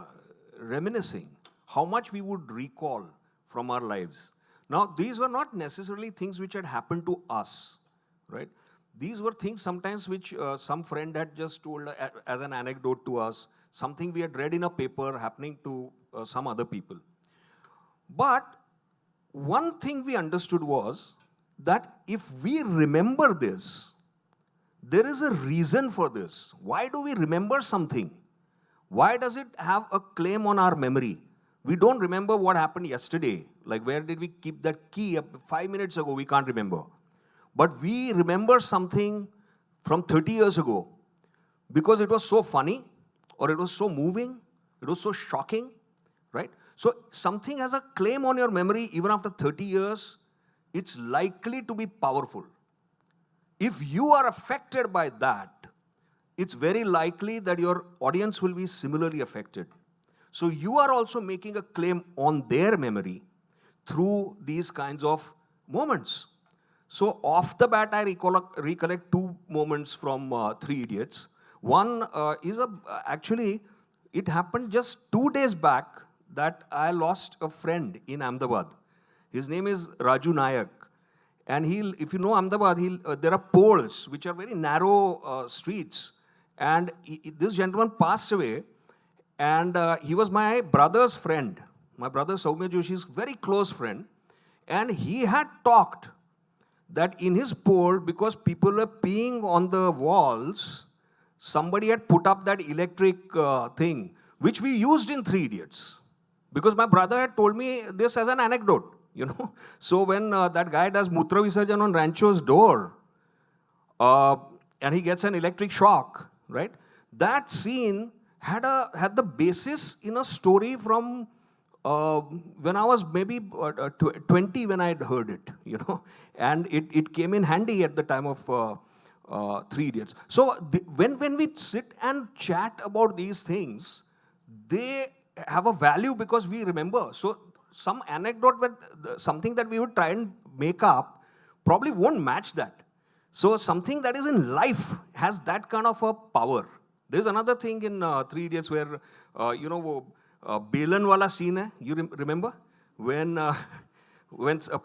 reminiscing, how much we would recall from our lives. Now, these were not necessarily things which had happened to us, right? These were things sometimes which some friend had just told as an anecdote to us, something we had read in a paper happening to some other people. But one thing we understood was that if we remember this, there is a reason for this. Why do we remember something? Why does it have a claim on our memory? We don't remember what happened yesterday. Like, where did we keep that key? 5 minutes ago, we can't remember. but we remember something from 30 years ago because it was so funny, or it was so moving, it was so shocking, right? So something has a claim on your memory even after 30 years, it's likely to be powerful. If you are affected by that, it's very likely that your audience will be similarly affected. So you are also making a claim on their memory through these kinds of moments. So off the bat, I recollect two moments from Three Idiots. One is actually, it happened just 2 days back that I lost a friend in Ahmedabad. His name is Raju Nayak. And if you know Ahmedabad, there are poles, which are very narrow streets. And this gentleman passed away, and he was my brother's friend. My brother Abhijat Joshi's very close friend. And he had talked that in his pole, because people were peeing on the walls, somebody had put up that electric thing, which we used in Three Idiots. Because my brother had told me this as an anecdote. So when that guy does Mutra Visarjan on Rancho's door, and he gets an electric shock, right? That scene had the basis in a story from when I was maybe 20 when I had heard it, and it came in handy at the time of Three Idiots. So when we sit and chat about these things, they have a value because we remember. So some anecdote, something that we would try and make up, probably won't match that. So something that is in life has that kind of a power. There's another thing in Three Idiots where, Belan wala scene hai, you remember? When a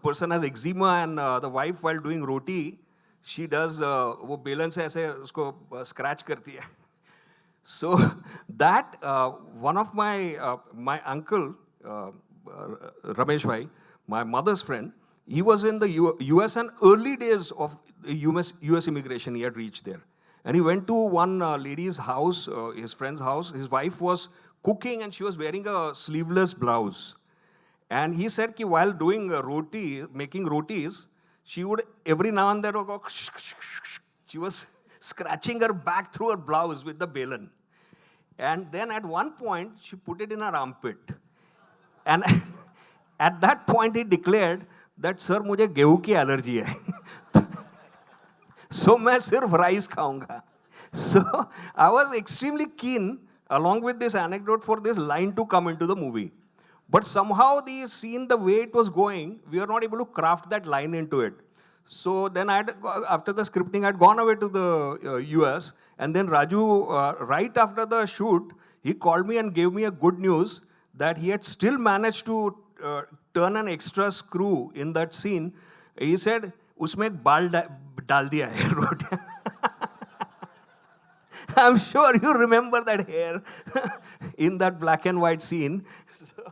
person has eczema and the wife, while doing roti, she does, wo belan se aise usko scratch karti hai. So that, one of my uncle, Ramesh Bhai, my mother's friend, he was in the US and early days of US immigration, he had reached there. And he went to one lady's house, his friend's house. His wife was cooking and she was wearing a sleeveless blouse. And he said that while doing making rotis, she would every now and then go, she was scratching her back through her blouse with the belan. And then at one point, she put it in her armpit. And at that point, he declared that, sir, मुझे गेहूं की allergy है. So मैं सिर्फ rice खाऊंगा. So I was extremely keen, along with this anecdote, for this line to come into the movie. But somehow the scene, the way it was going, we were not able to craft that line into it. So then after the scripting, I'd gone away to the US, and then Raju, right after the shoot, he called me and gave me a good news that he had still managed to turn an extra screw in that scene. He said, "Usme ek baal dal diya hai." I'm sure you remember that hair in that black and white scene. So,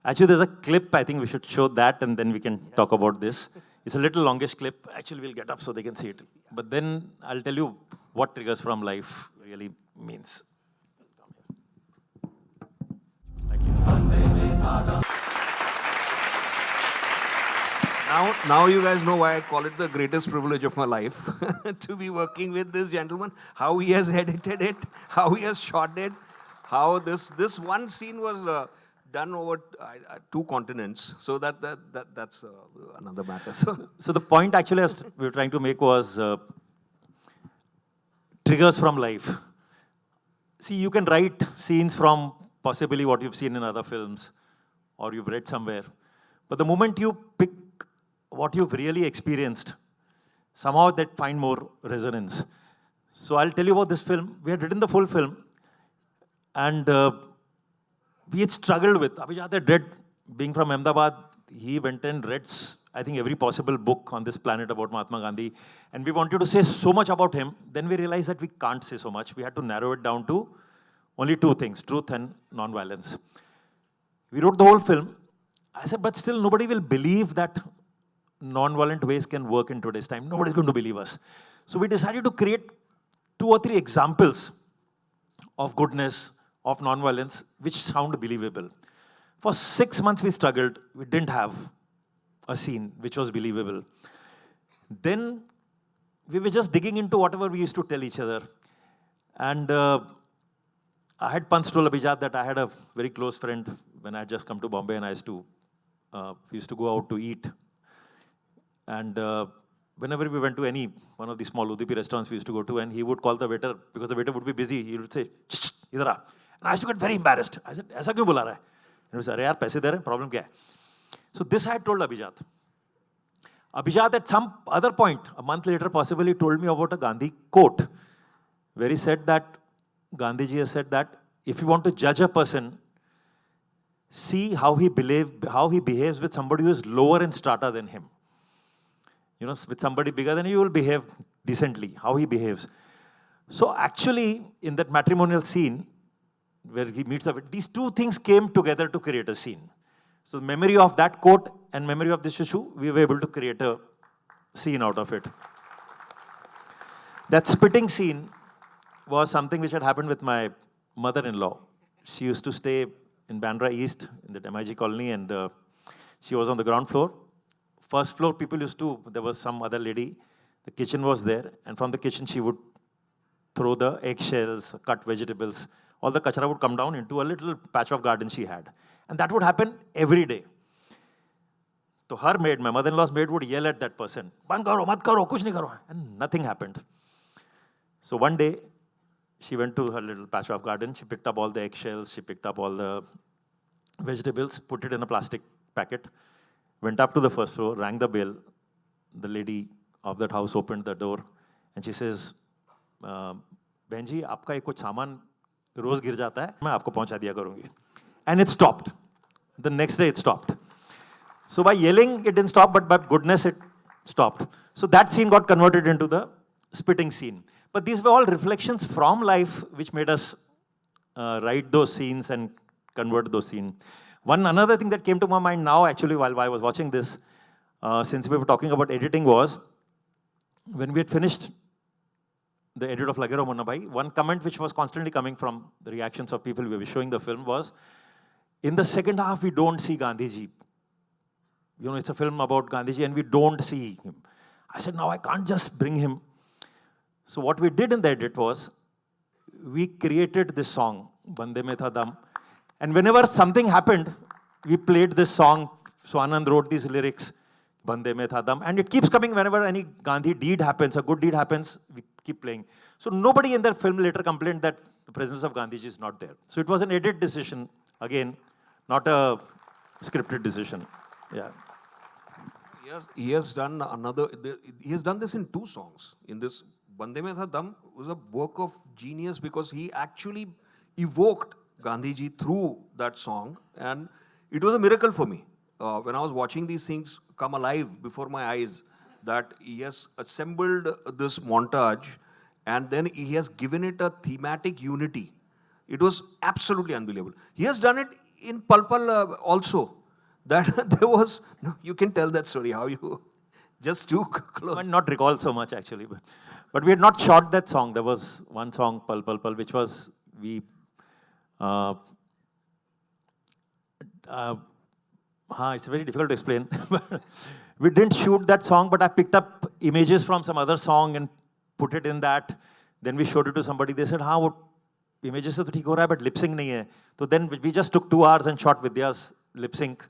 actually, there's a clip. I think we should show that, and then we can talk about this. It's a little longish clip. Actually, we'll get up so they can see it. But then I'll tell you what Triggers from Life really means. Now you guys know why I call it the greatest privilege of my life, to be working with this gentleman, how he has edited it, how he has shot it, how this one scene was done over 2 continents. So that's another matter. So the point actually we were trying to make was triggers from life. See, you can write scenes from possibly what you've seen in other films or you've read somewhere. But the moment you pick what you've really experienced, somehow that find more resonance. So I'll tell you about this film. We had written the full film, and we had struggled with. Abhijat had read, being from Ahmedabad, he went and read, I think, every possible book on this planet about Mahatma Gandhi. And we wanted to say so much about him. Then we realized that we can't say so much. We had to narrow it down to only 2 things, truth and non-violence. We wrote the whole film. I said, but still nobody will believe that non-violent ways can work in today's time. Nobody's going to believe us. So we decided to create 2 or 3 examples of goodness, of non-violence, which sound believable. For 6 months we struggled. We didn't have a scene which was believable. Then we were just digging into whatever we used to tell each other. And I had punched told Abhijat that I had a very close friend when I had just come to Bombay, and we used to go out to eat. And whenever we went to any one of the small Udupi restaurants we used to go to, and he would call the waiter, because the waiter would be busy, he would say, "Idhar aa." And I used to get very embarrassed. I said, "Aisa kyun bula raha hai?" And he would say, "Arey yaar, paise de rahe hain, problem kya hai?" So this I had told Abhijat. Abhijat at some other point, a month later possibly, told me about a Gandhi quote, where he said that, Gandhiji has said that, if you want to judge a person, see how he behaves with somebody who is lower in strata than him. You know, with somebody bigger than you will behave decently, how he behaves. So actually, in that matrimonial scene, where he meets up, these two things came together to create a scene. So the memory of that quote and memory of this issue, we were able to create a scene out of it. That spitting scene was something which had happened with my mother-in-law. She used to stay in Bandra East, in the MIG colony, and she was on the ground floor. First floor, there was some other lady, the kitchen was there, and from the kitchen she would throw the eggshells, cut vegetables. All the kachra would come down into a little patch of garden she had. And that would happen every day. So her maid, my mother-in-law's maid, would yell at that person, "Band karo, mat karo, kuch nahi karo." And nothing happened. So one day, she went to her little patch of garden, she picked up all the eggshells, she picked up all the vegetables, put it in a plastic packet, went up to the first floor, rang the bell. The lady of that house opened the door, and she says, "Behen ji, aapka ek kuch saman roz gir jata hai, main aapko pahuncha diya karungi." And it stopped. The next day it stopped. So by yelling, it didn't stop, but by goodness, it stopped. So that scene got converted into the spitting scene. But these were all reflections from life which made us write those scenes and convert those scenes. Another thing that came to my mind now, actually, while I was watching this, since we were talking about editing, was when we had finished the edit of Lage Raho Munna Bhai, one comment which was constantly coming from the reactions of people we were showing the film was, in the second half, we don't see Gandhiji. You know, it's a film about Gandhiji and we don't see him. I said, no, I can't just bring him. So what we did in the edit was, we created this song, Bande Mein Tha Dam. And whenever something happened, we played this song. So Anand wrote these lyrics, Bande Mein Tha Dam. And it keeps coming whenever any Gandhi deed happens, a good deed happens, we keep playing. So nobody in that film later complained that the presence of Gandhiji is not there. So it was an edit decision, again, not a scripted decision. Yeah. He has done this in two songs. In this, Bande Mein Tha Dam was a work of genius because he actually evoked Gandhiji through that song. And it was a miracle for me. When I was watching these things come alive before my eyes, that he has assembled this montage and then he has given it a thematic unity. It was absolutely unbelievable. He has done it in Pal Pal also. That there was, no, you can tell that story, how you just too close. I might not recall so much actually, but we had not shot that song. There was one song, Pal Pal Pal, which was, it's very difficult to explain. We didn't shoot that song, but I picked up images from some other song and put it in that. Then we showed it to somebody. They said, "Haan, wo images se to theek ho raha hai, but lip sync nahi hai." So then we just took 2 hours and shot Vidya's lip sync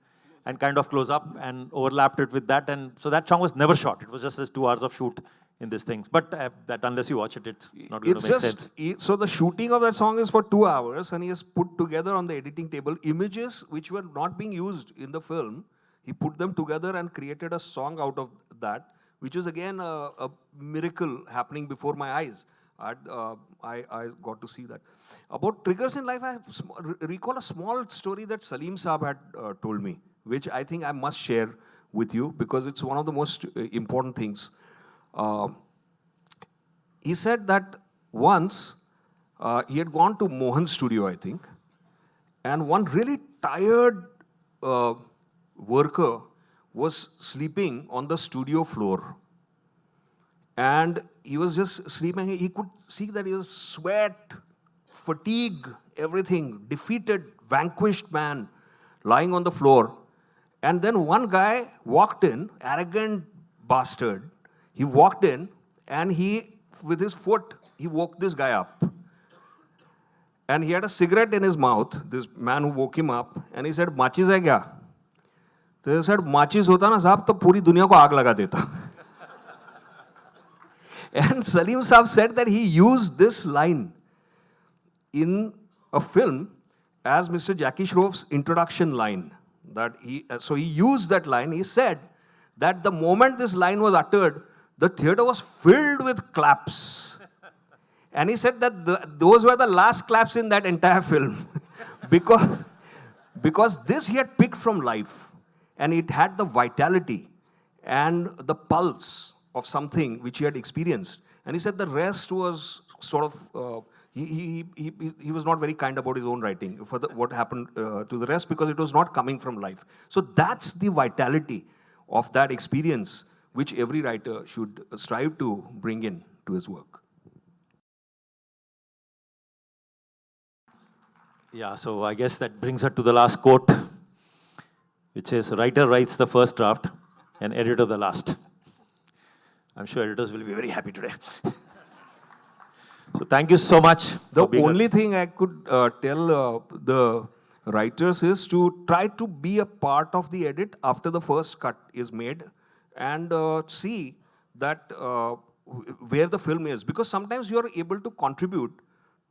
and kind of close up and overlapped it with that. And so that song was never shot. It was just 2 hours of shoot in this thing. But that unless you watch it, it's not going to make sense. So the shooting of that song is for 2 hours and he has put together on the editing table images which were not being used in the film. He put them together and created a song out of that, which is again a miracle happening before my eyes. I got to see that. About triggers in life, I recall a small story that Salim Saab had told me, which I think I must share with you because it's one of the most important things. He said that once he had gone to Mohan's studio, I think, and one really tired worker was sleeping on the studio floor. And he was just sleeping. He could see that he was sweat, fatigue, everything, defeated, vanquished man lying on the floor. And then one guy walked in, arrogant bastard. He walked in and with his foot, he woke this guy up. And he had a cigarette in his mouth, this man who woke him up, and he said, "Machis hai kya?" So he said, "Machis hota na saab, to puri duniya ko aag laga deta." And Salim Saab said that he used this line in a film as Mr. Jackie Shroff's introduction line. So he used that line. He said that the moment this line was uttered, the theater was filled with claps. And he said that those were the last claps in that entire film. because this he had picked from life. And it had the vitality and the pulse of something which he had experienced. And he said the rest was sort of, he was not very kind about his own writing for what happened to the rest, because it was not coming from life. So that's the vitality of that experience which every writer should strive to bring in to his work. Yeah, so I guess that brings us to the last quote, which says, "Writer writes the first draft and editor the last." I'm sure editors will be very happy today. So thank you so much. The only thing I could tell the writers is to try to be a part of the edit after the first cut is made, and see that where the film is. Because sometimes you are able to contribute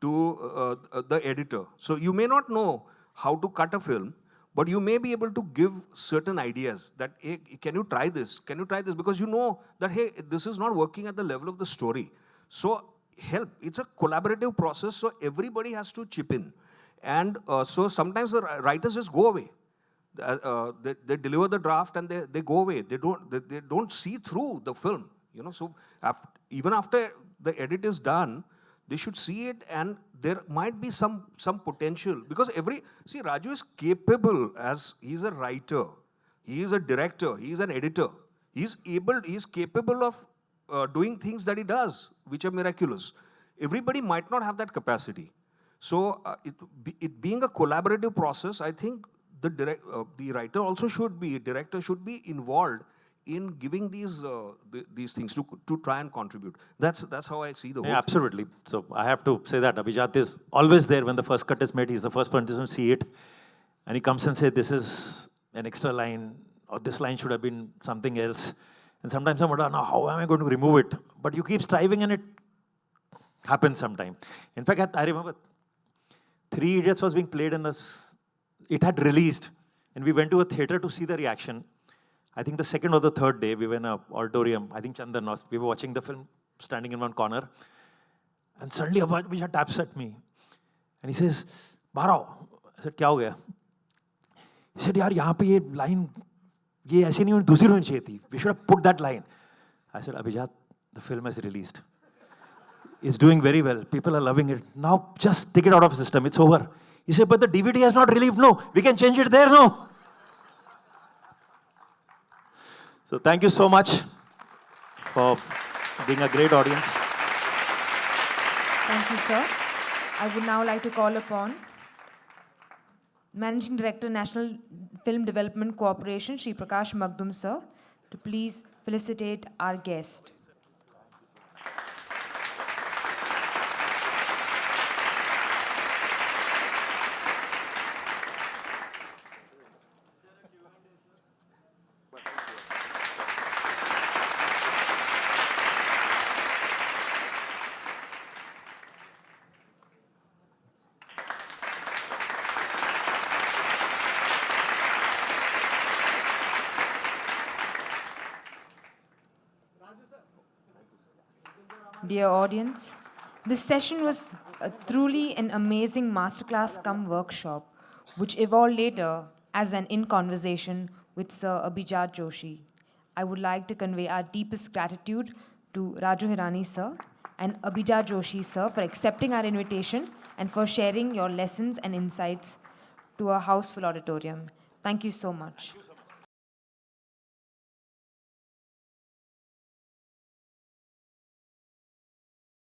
to the editor. So you may not know how to cut a film, but you may be able to give certain ideas that, hey, can you try this? Can you try this? Because you know that, hey, this is not working at the level of the story. So help. It's a collaborative process, so everybody has to chip in. And so sometimes the writers just go away. They deliver the draft and they go away. They don't see through the film. You know, so even after the edit is done, they should see it, and there might be some potential. Because Raju is capable, as he's a writer, he is a director, he is an editor. He's capable of doing things that he does, which are miraculous. Everybody might not have that capacity. So it being a collaborative process, I think the writer also director should be involved in giving these things to try and contribute. That's how I see the whole thing. Absolutely. So I have to say that Abhijat is always there when the first cut is made. He's the first person to see it. And he comes and says, "This is an extra line," or "This line should have been something else." And sometimes I'm wondering, how am I going to remove it? But you keep striving and it happens sometime. In fact, I remember Three Idiots was being played it had released. And we went to a theater to see the reaction. I think the second or the third day, we were in an auditorium. I think Chandan was. We were watching the film, standing in one corner. And suddenly Abhijat taps at me. And he says, "Bharao." I said, "Kya ho gaya?" He said, "Yaar, yahan pe ye line, ye aise nahi honi, dusri honi chahiye thi. We should have put that line." I said, "Abhijat, the film has released. It's doing very well. People are loving it. Now just take it out of the system. It's over." He said, "But the DVD has not released." "No, we can change it there now." So thank you so much for being a great audience. Thank you, sir. I would now like to call upon Managing Director, National Film Development Corporation, Shri Prakash Magdum, sir, to please felicitate our guest. Dear audience, this session was truly an amazing masterclass cum workshop, which evolved later as an in-conversation with Sir Abhijat Joshi. I would like to convey our deepest gratitude to Raju Hirani, sir, and Abhijat Joshi, sir, for accepting our invitation and for sharing your lessons and insights to our houseful auditorium. Thank you so much.